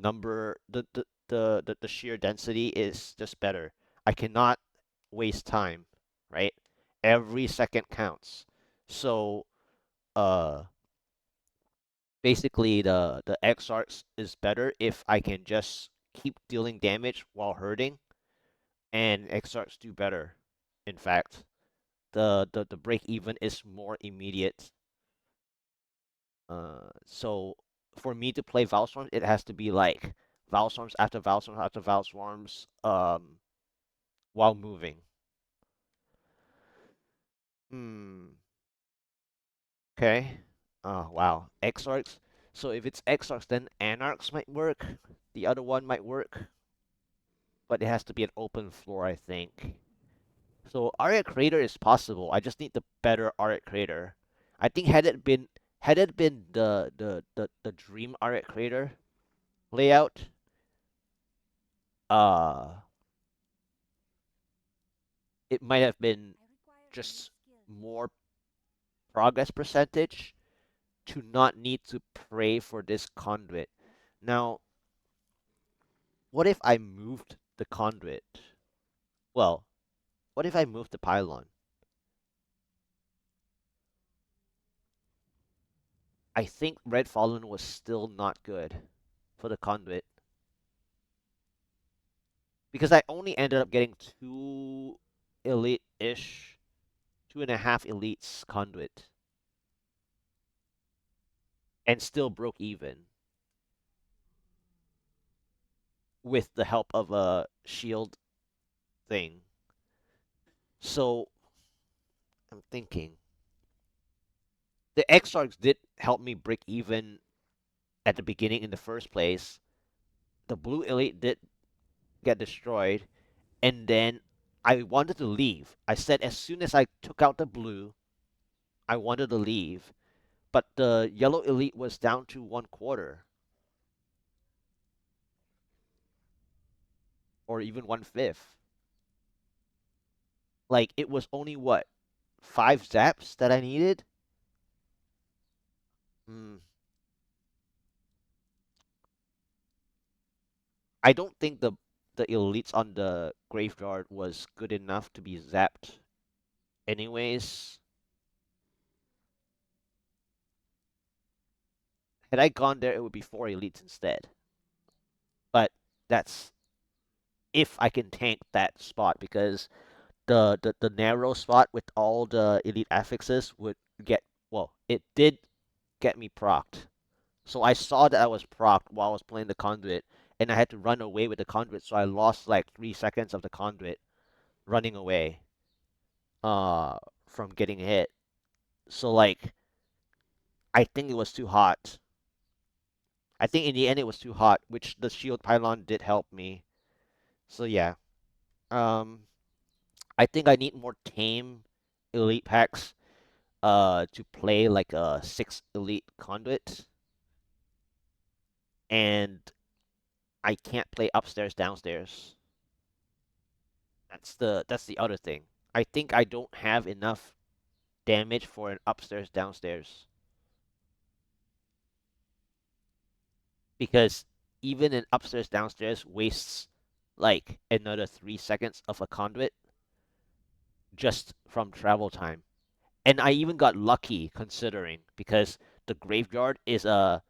sheer density is just better. I cannot waste time, right? Every second counts. So uh basically the Exarchs is better if I can just keep dealing damage while hurting, and Exarchs do better. In fact, the break even is more immediate. So for me to play Valswarms, it has to be like Valswarms after Valswarms after Valswarms, while moving. Hmm. Okay. Oh wow. Exarchs. So if it's Exarchs, then Anarchs might work. The other one might work, but it has to be an open floor, I think. So Aria Crater is possible. I just need the better Aria Crater. I think had it been the Dream Aria Crater layout, uh, it might have been just more progress percentage to not need to pray for this conduit. Now, what if I moved the conduit? Well, what if I moved the pylon? I think Red Fallen was still not good for the conduit because I only ended up getting two elite-ish, 2.5 elites conduit, and still broke even with the help of a shield thing. So I'm thinking the Exarchs did help me break even at the beginning in the first place. The blue elite did get destroyed, and then I wanted to leave. I said as soon as I took out the blue, I wanted to leave, but the yellow elite was down to 1/4 or even 1/5. Like it was only what, 5 zaps that I needed. Mm, I don't think the elites on the graveyard was good enough to be zapped. Anyways, had I gone there, it would be 4 elites instead. But that's if I can tank that spot because the narrow spot with all the elite affixes would get, well, it did get me procced. So I saw that I was procced while I was playing the conduit, and I had to run away with the conduit. So I lost like 3 seconds of the conduit running away, uh, from getting hit. So like, I think it was too hot. I think in the end it was too hot, which the shield pylon did help me. So yeah, um, I think I need more tame elite packs to play like a 6 elite conduit, and I can't play upstairs downstairs. That's the other thing. I think I don't have enough damage for an upstairs downstairs because even an upstairs downstairs wastes like another 3 seconds of a conduit just from travel time. And I even got lucky considering because the graveyard is a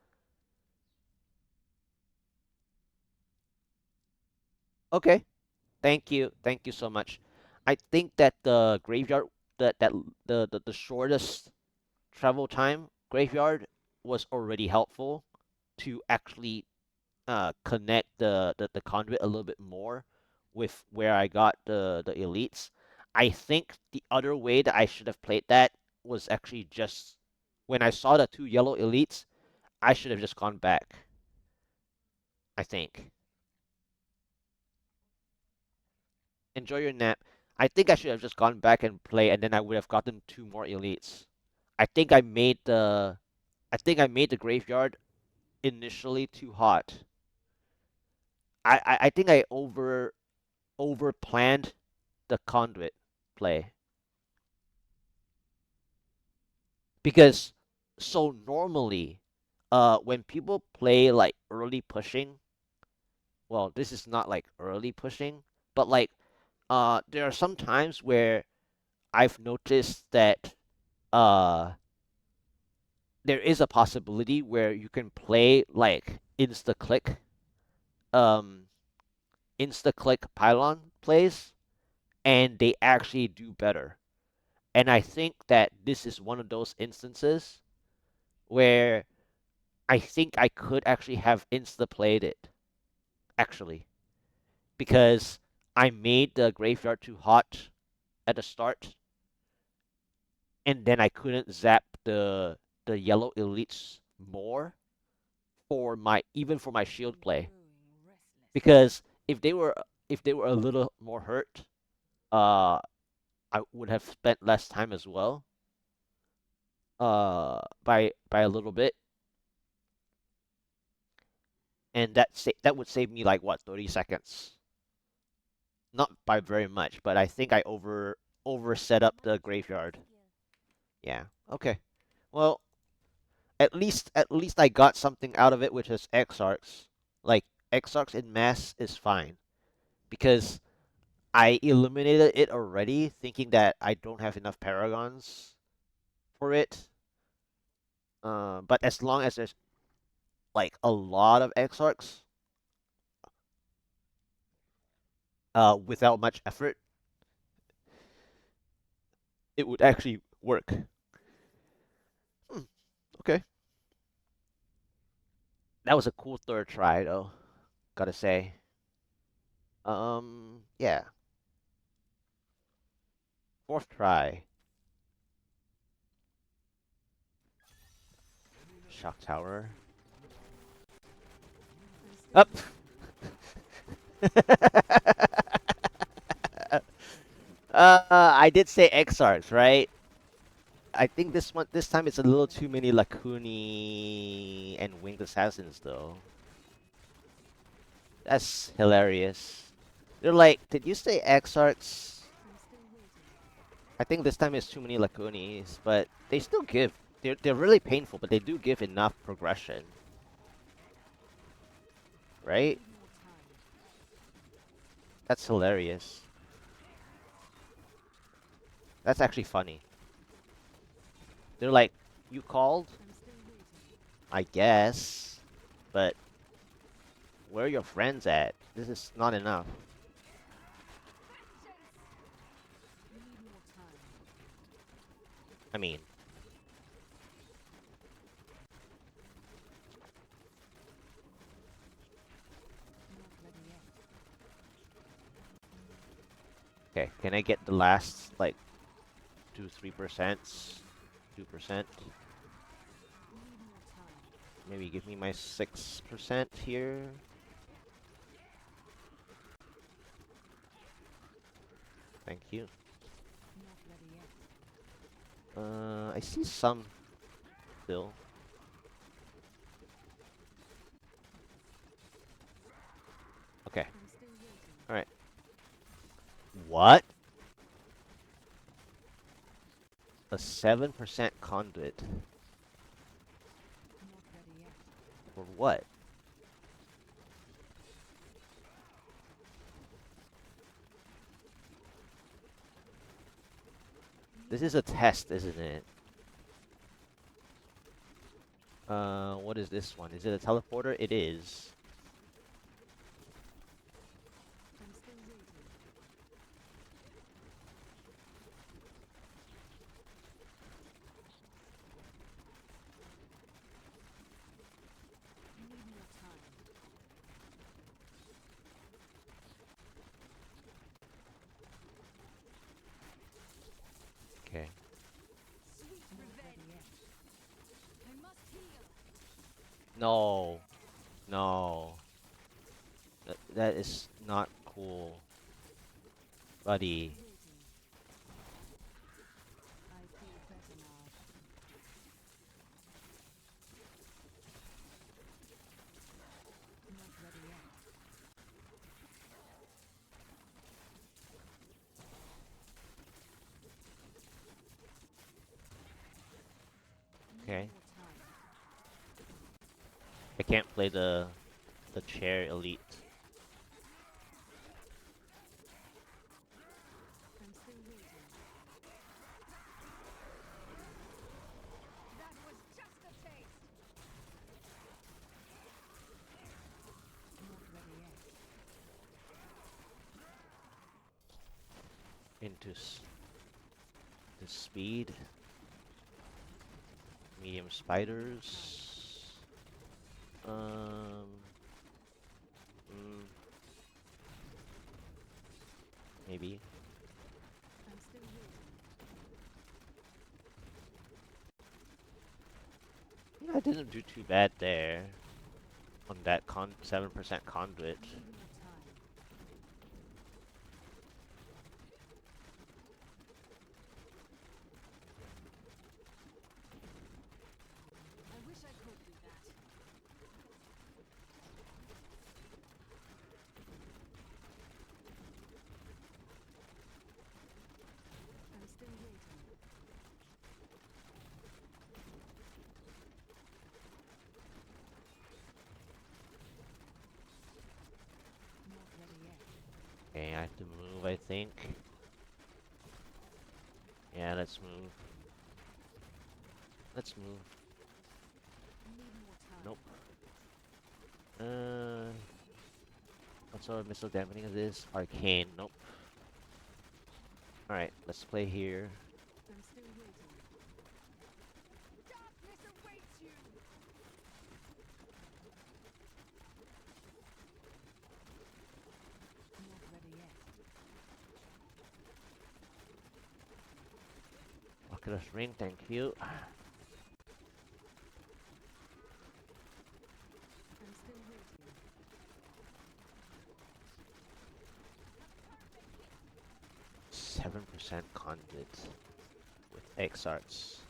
okay. Thank you so much. I think that the graveyard that the shortest travel time graveyard was already helpful to actually connect the conduit a little bit more with where I got the elites. I think the other way that I should have played that was actually just when I saw the 2 yellow elites, I should have just gone back. I think. Enjoy your nap. I think I should have just gone back and play, and then I would have gotten 2 more elites. I think I made the I think I made the graveyard initially too hot. I think I over planned the conduit play because so normally when people play like early pushing, well, this is not like early pushing, but like there are some times where I've noticed that uh there is a possibility where you can play like um insta click pylon plays and they actually do better. And I think that this is one of those instances where I think I could actually have insta played it actually because I made the graveyard too hot at the start and then I couldn't zap the yellow elites more for my even for my shield play because if they were a little more hurt, uh, I would have spent less time as well, by a little bit, and that would save me like what 30 seconds, not by very much, but I think I over set up the graveyard. Yeah. Okay. Well, at least I got something out of it, which is Exarchs. Like Exarchs in mass is fine because I eliminated it already, thinking that I don't have enough paragons for it. But as long as there's like a lot of Exarchs, without much effort, it would actually work. Hmm, okay, that was a cool third try, though. Gotta say. Yeah, fourth try. Shock tower. Up. I did say Exarchs, right? I think this time it's a little too many Lacuni and Winged Assassins, though. That's hilarious. They're like, did you say Exarchs? I think this time it's too many Lacunis, but they still give. They're really painful, but they do give enough progression, right? That's hilarious. That's actually funny. They're like, you called? I guess, but where are your friends at? This is not enough. I mean, okay, can I get the last, like, 2-3%? 2%? Maybe give me my 6% here. Thank you. I see some still. Okay. Alright. What? A 7% conduit. For what? This is a test, isn't it? What is this one? Is it a teleporter? It is. Okay. No. No. That is not cool. Buddy. Okay. I can't play the chair elite. Into the speed. Medium spiders. Um. Mm, maybe. Yeah, I didn't do too bad there. On that 7% conduit. Okay, I have to move, I think. Yeah, let's move. Let's move. Nope. What sort of missile dampening is this? Arcane. Nope. Alright, let's play here. Oculus Ring, thank you. 7% conduit with X arts.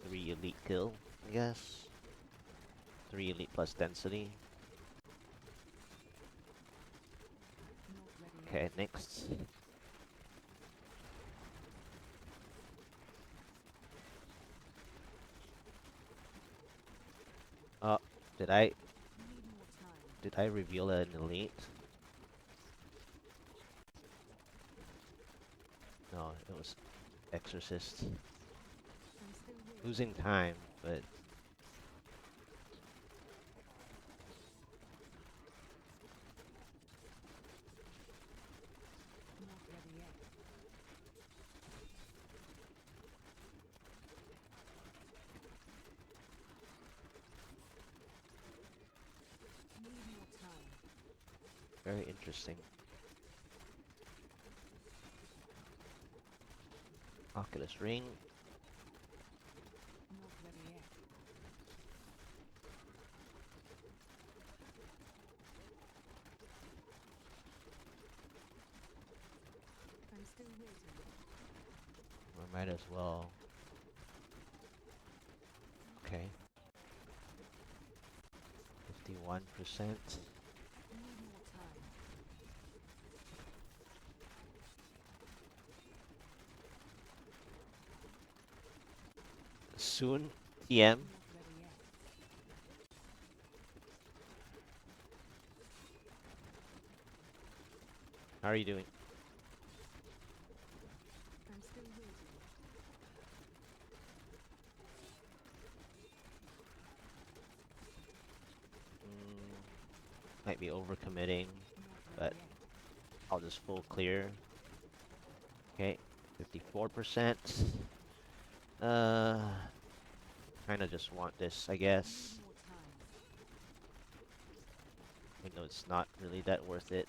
3 elite kill, I guess. 3 elite plus density. Okay, next. Oh, did I reveal an elite? No, it was Exorcist. Losing time, but very interesting. Oculus Ring. I might as well. Okay. 51%. Soon, TM. How are you doing? Might be overcommitting, but I'll just full clear. Okay, 54%. Kinda just want this, I guess. I know it's not really that worth it.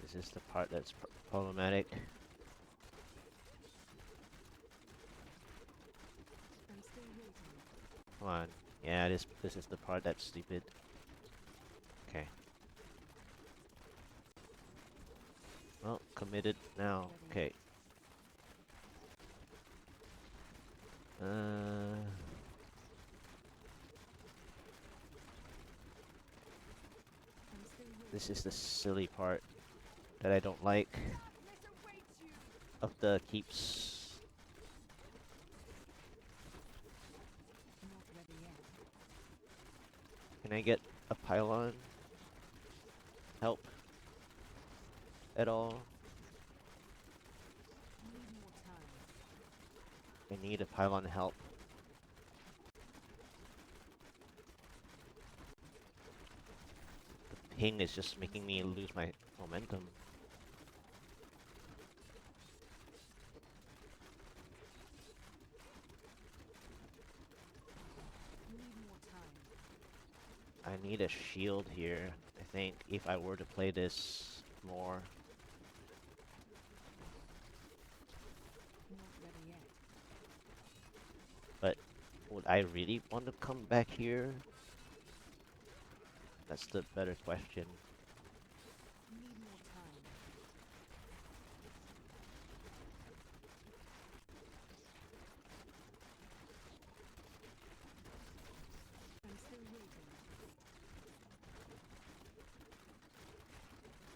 This is the part that's problematic. Come on. Yeah, this is the part that's stupid. Okay. Well, committed now. Okay. This is the silly part that I don't like of the keeps. Can I get a pylon help at all? I need a pylon help. The ping is just making me lose my momentum. I need a shield here, I think, if I were to play this more. But would I really want to come back here? That's the better question.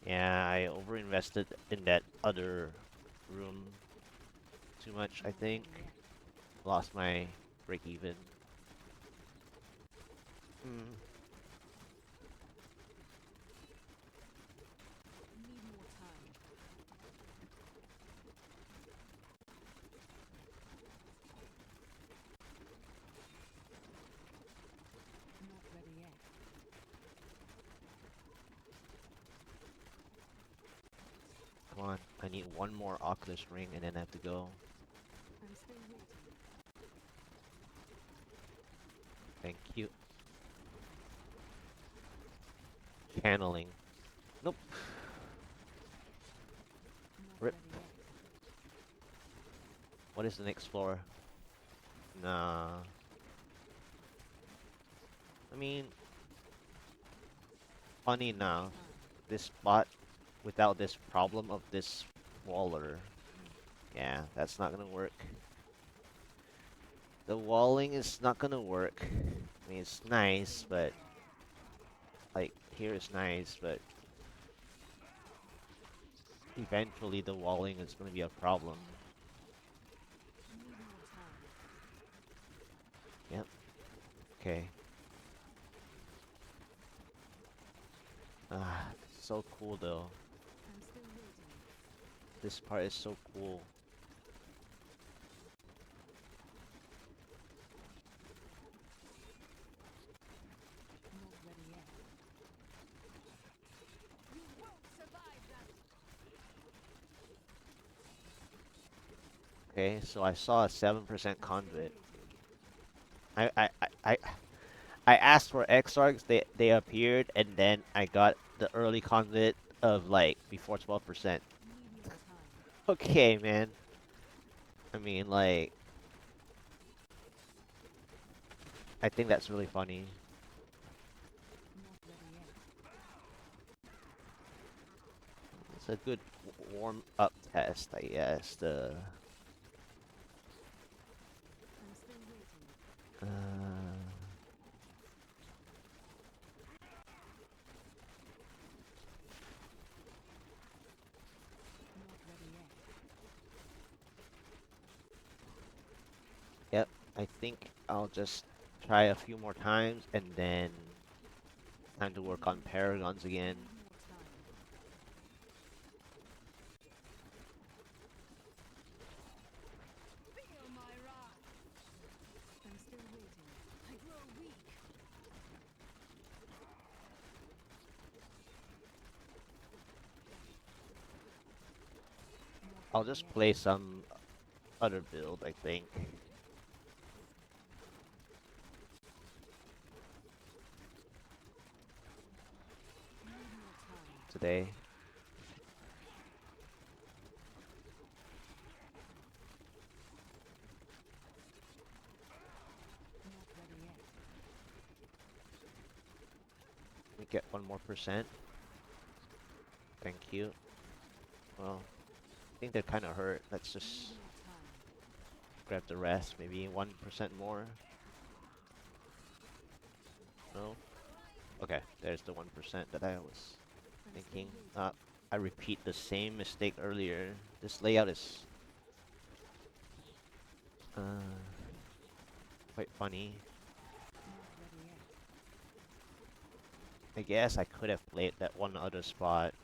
Yeah, I overinvested in that other room too much, I think. Lost my break even. Come on, I need one more Oculus Ring and then I have to go. Thank you. channeling. Nope. Rip. What is the next floor? Nah. I mean, funny enough, this spot without this problem of this waller, yeah, that's not gonna work. The walling is not gonna work. I mean, it's nice, but like here is nice, but eventually the walling is gonna be a problem. Yep. Okay. Ah, so cool though. This part is so cool. Okay, so I saw a 7% conduit. I I I I I asked for Exarchs, they appeared, and then I got the early conduit of like before 12%. Okay, man. I mean, like, I think that's really funny. It's a good warm-up test, I guess. Uh, yep, I think I'll just try a few more times, and then time to work on Paragons again. I'll just play some other build, I think. Today. Let me get 1% more. Thank you. Well, I think they're kind of hurt. Let's just grab the rest. Maybe 1% more. No? Okay, there's the 1% that I was thinking. I repeat the same mistake earlier. This layout is uh, quite funny. I guess I could have played that one other spot.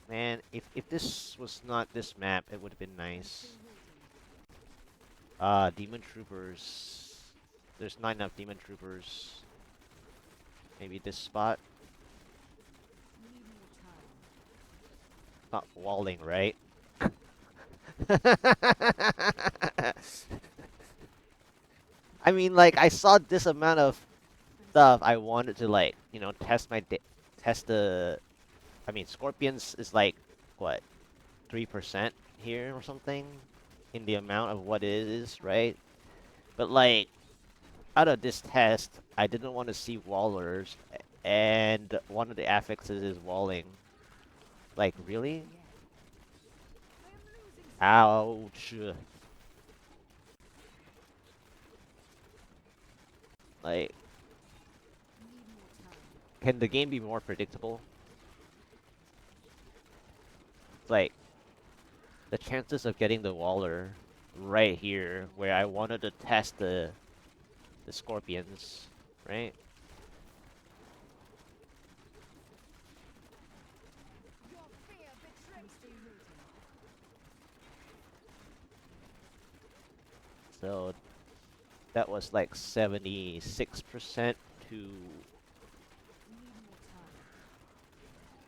Man, if this was not this map, it would have been nice. Demon Troopers. There's not enough Demon Troopers. Maybe this spot. Not walling, right? I mean, like, I saw this amount of stuff. I wanted to, like, you know, test the. I mean, Scorpions is like, what, 3% here or something? In the amount of what it is, right? But, like, out of this test, I didn't want to see wallers, and one of the affixes is walling. Like, really? Ouch. Like, can the game be more predictable? Like, the chances of getting the waller right here, where I wanted to test the scorpions, right? So that was like 76% to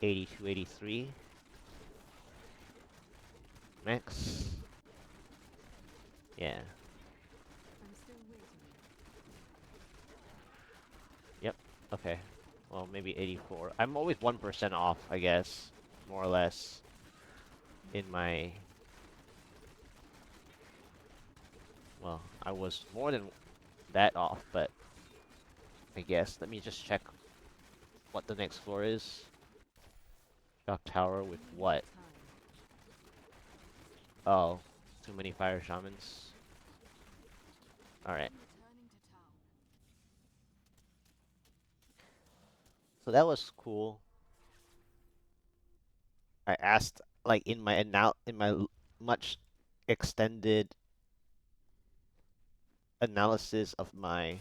82, 83 max. Yeah. Okay. Well, maybe 84. I'm always 1% off, I guess, more or less, in my... Well, I was more than that off, but I guess. Let me just check what the next floor is. Shock tower with what? Oh, too many fire shamans. Alright. So that was cool. I asked, like, in my much extended analysis of my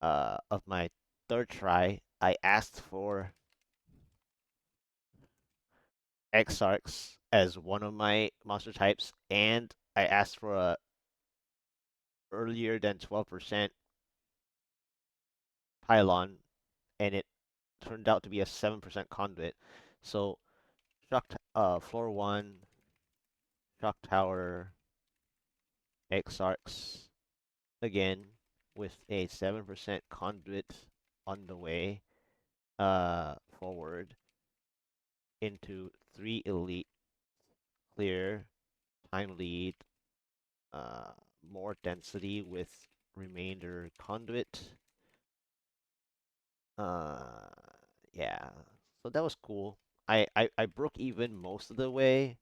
third try, I asked for Exarchs as one of my monster types, and I asked for a earlier than 12% pylon, and it turned out to be a 7% conduit. So floor one, shock tower, Exarchs again with a 7% conduit on the way forward into 3 elite clear time lead, uh, more density with remainder conduit. Uh, yeah, so that was cool. I broke even most of the way,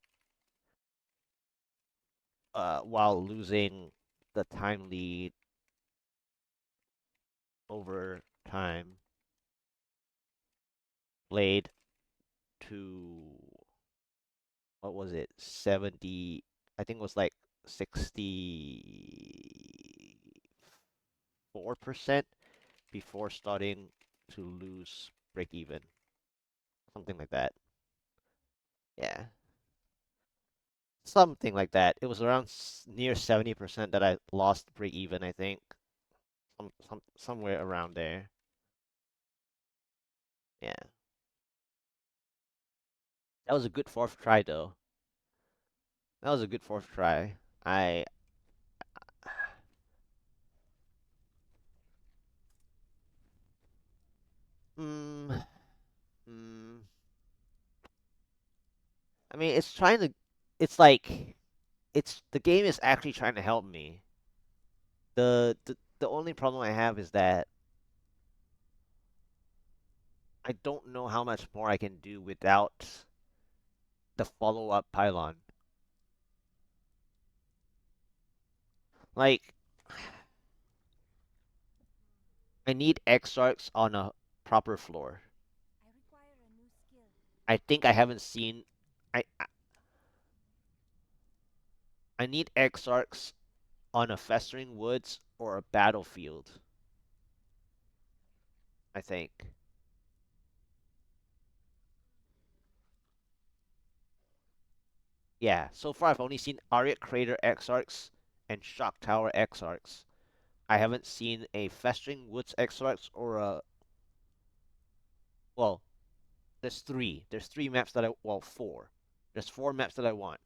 while losing the time lead over time. Played to, what was it, 70, I think it was like 64% before starting to lose break even. Something like that. Yeah. Something like that. It was around near 70% that I lost break even, I think. Somewhere around there. Yeah. That was a good fourth try though. That was a good fourth try. I mm, mm, I mean it's trying to it's like it's the game is actually trying to help me. The only problem I have is that I don't know how much more I can do without the follow-up pylon. Like I need Exarchs on a proper floor. I think I haven't seen I need Exarchs on a Festering Woods or a battlefield, I think. Yeah, so far I've only seen Ariat Crater Exarchs and Shock Tower Exarchs. I haven't seen a Festering Woods Exarchs or a, well, there's three. There's three maps that well, four. There's four maps that I want.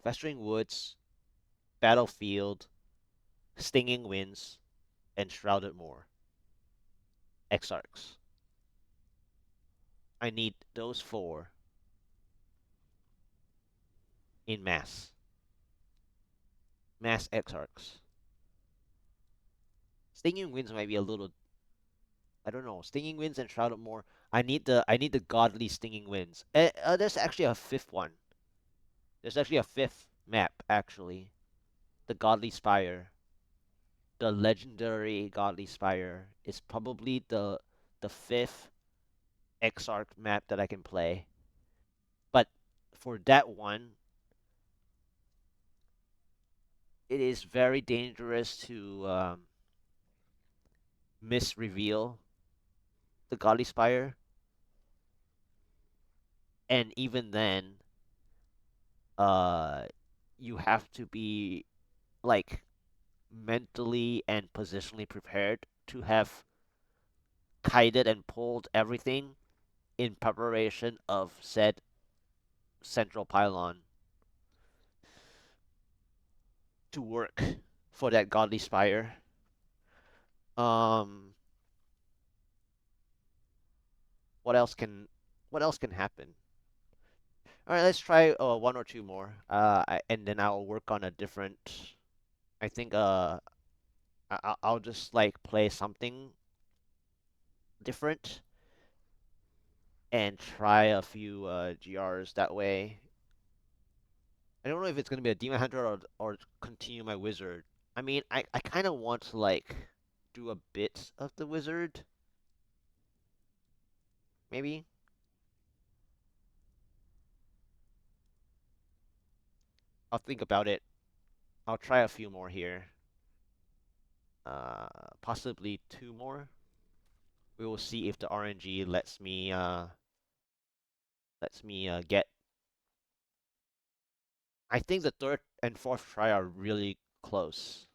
Festering Woods, Battlefield, Stinging Winds, and Shrouded Moor. Exarchs. I need those four in mass. Mass Exarchs. Stinging Winds might be a little, I don't know. Stinging Winds and Shrouded Moor. I need the godly Stinging Winds. There's actually a fifth one. There's actually a fifth map actually. The Godly Spire. The legendary Godly Spire is probably the fifth Exarch map that I can play. But for that one, it is very dangerous to misreveal the Godly Spire, and even then, uh, you have to be like mentally and positionally prepared to have kited and pulled everything in preparation of said central pylon to work. for that godly spire. Um, what else can what else can happen? All right, let's try one or two more. And then I'll work on a different. I think I'll just like play something different and try a few GRs that way. I don't know if it's gonna be a demon hunter or continue my wizard. I mean, I kind of want to like do a bit of the wizard, maybe. I'll think about it. I'll try a few more here. Possibly two more. We will see if the RNG lets me get. I think the third and fourth try are really close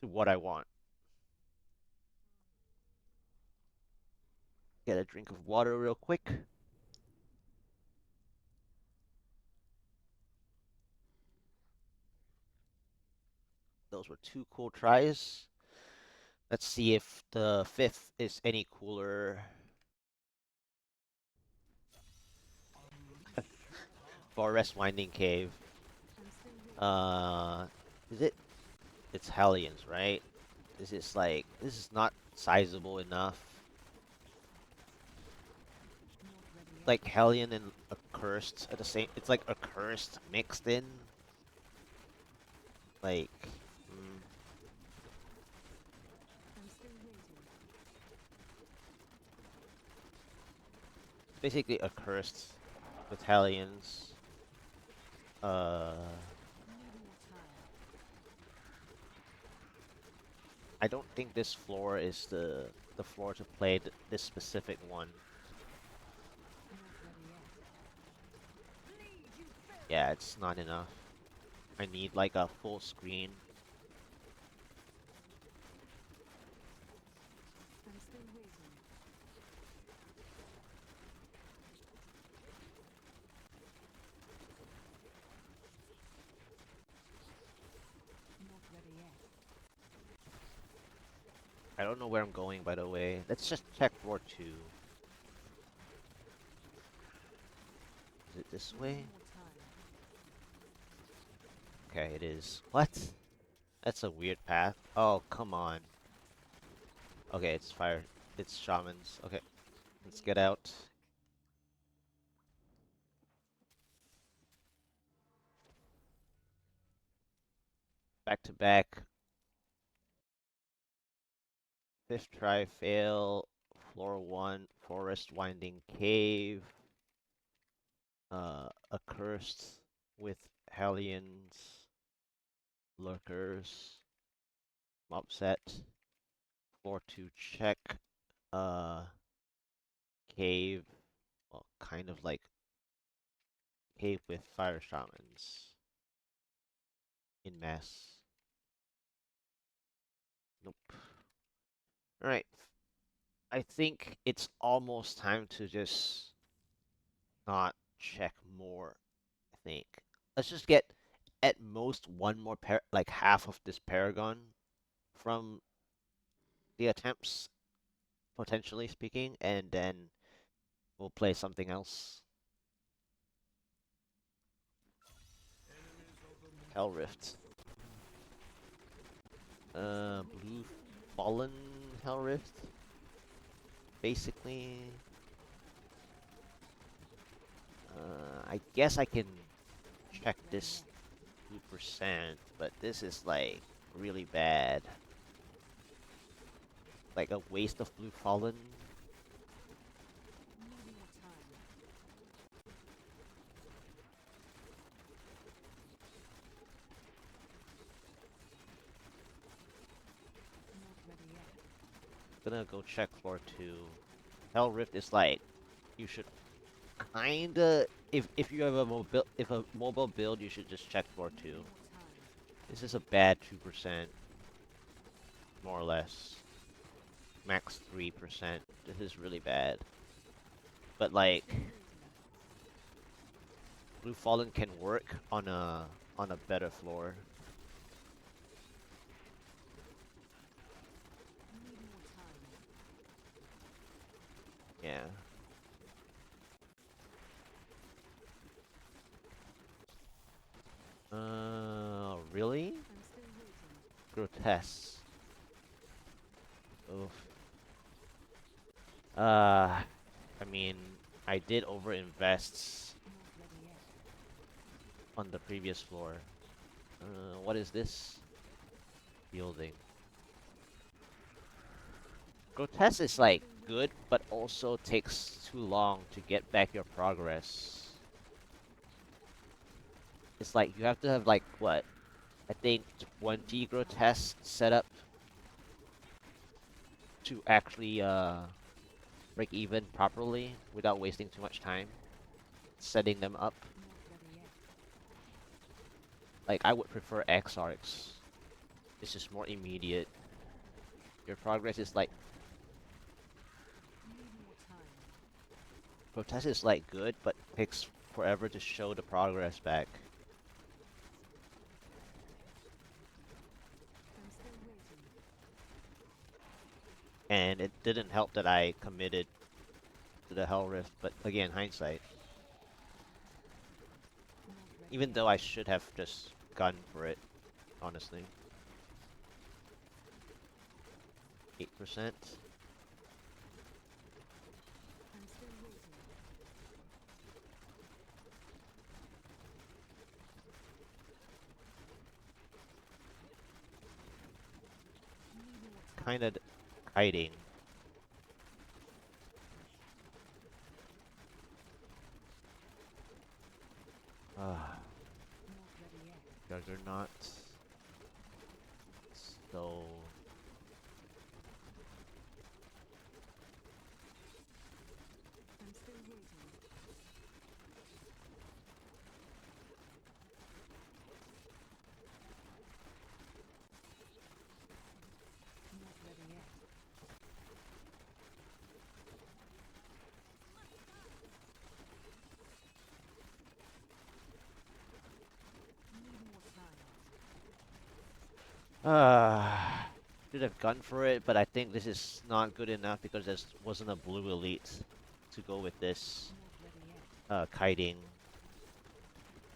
to what I want. Get a drink of water real quick. Those were two cool tries. Let's see if the fifth is any cooler. Forest Winding Cave. Uh, is it? It's Hellions, right? This is not sizable enough. Like Hellion and Accursed at the same. It's like Accursed mixed in. Like, mm, basically Accursed with Hellions. Uh, I don't think this floor is the floor to play this specific one. Yeah, it's not enough. I need like a full screen. I don't know where I'm going, by the way. Let's just check floor 2. Is it this way? Okay, it is. What? That's a weird path. Oh, come on. Okay, it's fire. It's shamans. Okay, let's get out. Back to back. Fifth try fail. Floor 1, forest winding cave. Accursed with Hellions. Lurkers. Mob set. Floor 2 check. Uh, cave. Well, kind of like cave with fire shamans. In mass. Nope. Alright. I think it's almost time to just not check more, I think. Let's just get at most one more like half of this Paragon from the attempts, potentially speaking, and then we'll play something else. Hell Rift. Blue Fallen Hell Rift. Basically, I guess I can check this 2%, but this is like really bad. Like a waste of Blue Fallen. Gonna go check floor 2. Hell Rift is like, you should kinda, if you have a mobile build, you should just check floor 2. This is a bad 2%, more or less. Max 3%. This is really bad. But like, Blue Fallen can work on a better floor. grotesque. Oof. Uh, I mean, I did overinvest on the previous floor. What is this? Yielding. Grotesque is like good, but also takes too long to get back your progress. It's like you have to have like what? I think 20 grotesques set up to actually break even properly without wasting too much time setting them up. Like I would prefer X arcs. It's just more immediate. Your progress is like Protest is like good, but takes forever to show the progress back. And it didn't help that I committed to the Hell Rift, but again, hindsight. Even though I should have just gone for it, honestly. 8%. Kinda hiding. Ah, Juggernaut. So should have gone for it, but I think this is not good enough because there wasn't a blue elite to go with this kiting.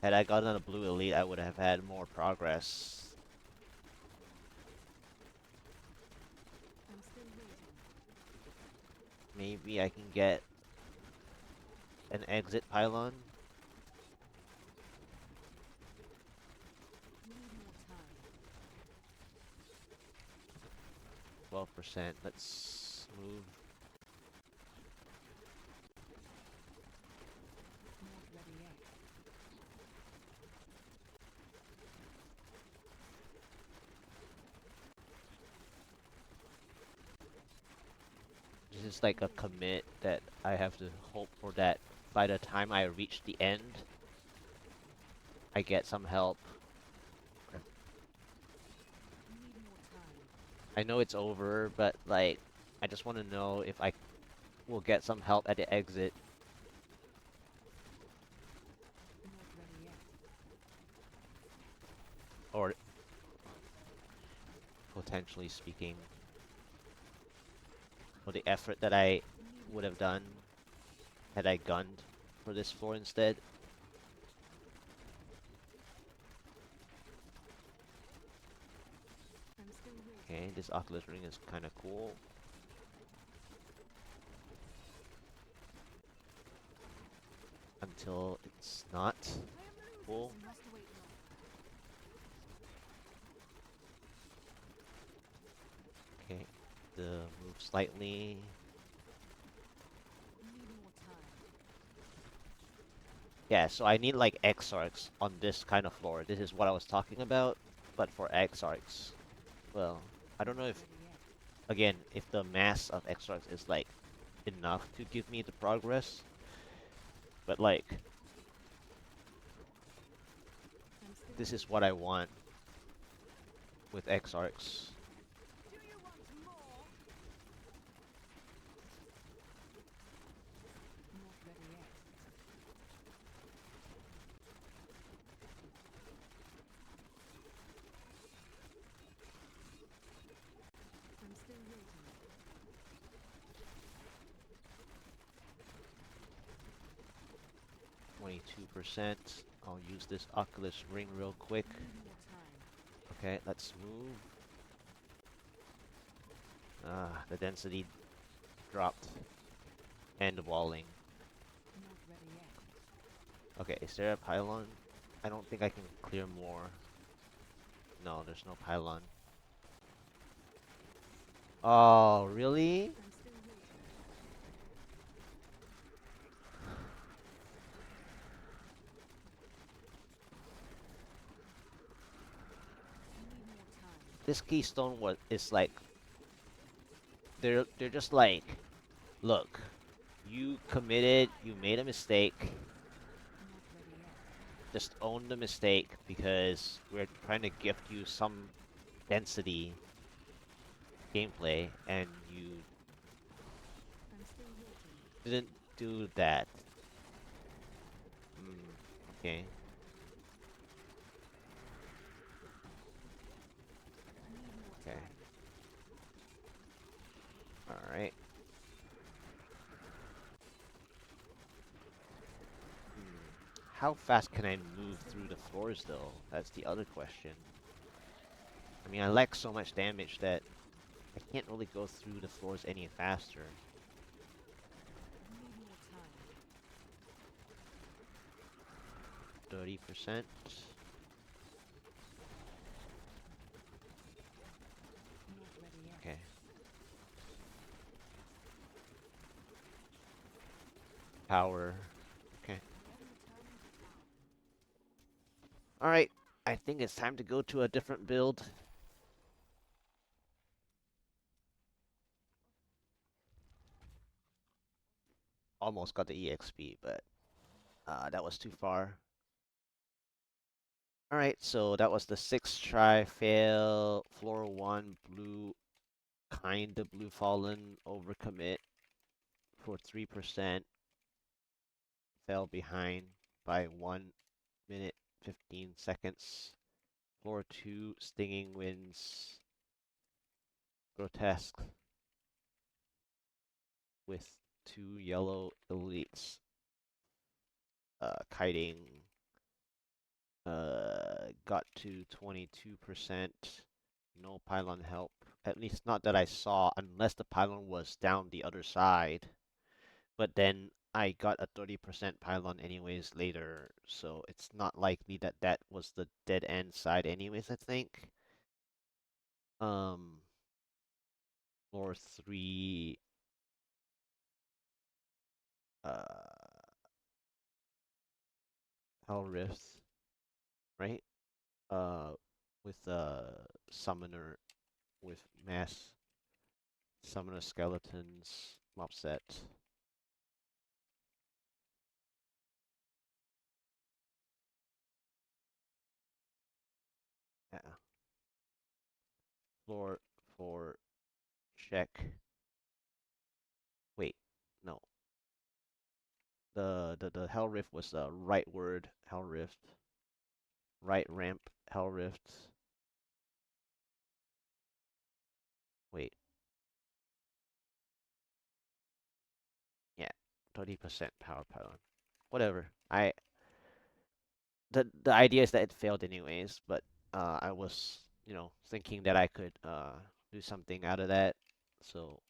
Had I gotten a blue elite, I would have had more progress. Maybe I can get an exit pylon. 12%. Let's move. This is like a commit that I have to hope for that by the time I reach the end, I get some help. I know it's over, but like, I just want to know if I will get some help at the exit. Or potentially speaking, for the effort that I would have done had I gunned for this floor instead. Okay, this Oculus Ring is kind of cool. Until it's not cool. Okay, the move slightly. Yeah, so I need like X-Arcs on this kind of floor. This is what I was talking about, but for X-Arcs. Well, I don't know if, again, if the mass of X-Arcs is like enough to give me the progress. But like, this is what I want with X-Arcs. %. I'll use this Oculus Ring real quick. Okay, let's move. The density dropped and the walling. Okay, is there a pylon? I don't think I can clear more. No, there's no pylon. Oh, really? This keystone was is like they're just like, look, you committed, you made a mistake. Just own the mistake because we're trying to gift you some density gameplay and you didn't do that. Okay. Okay. Alright. How fast can I move through the floors though? That's the other question. I mean, I lack so much damage that I can't really go through the floors any faster. 30%. Okay. Power. Okay. Alright. I think it's time to go to a different build. Almost got the EXP, but that was too far. Alright, so that was the sixth try, fail, floor 1, blue, kinda blue fallen, overcommit for 3%, fell behind by 1 minute 15 seconds. Floor 2, stinging winds, grotesque with 2 yellow elites, kiting, got to 22%. No pylon help. At least not that I saw, unless the pylon was down the other side. But then I got a 30% pylon anyways later, so it's not likely that that was the dead end side anyways, I think. Um, Floor 3, uh, Hell Rift, right? Uh, with summoner, with mass summoner skeletons, mob set. Yeah. Floor 4, check. Wait, no. The Hell Rift was the right word, Hell Rift. Right ramp, Hell Rift. Wait, yeah, 30% power pylon. Whatever. The idea is that it failed anyways, but I was, thinking that I could do something out of that. So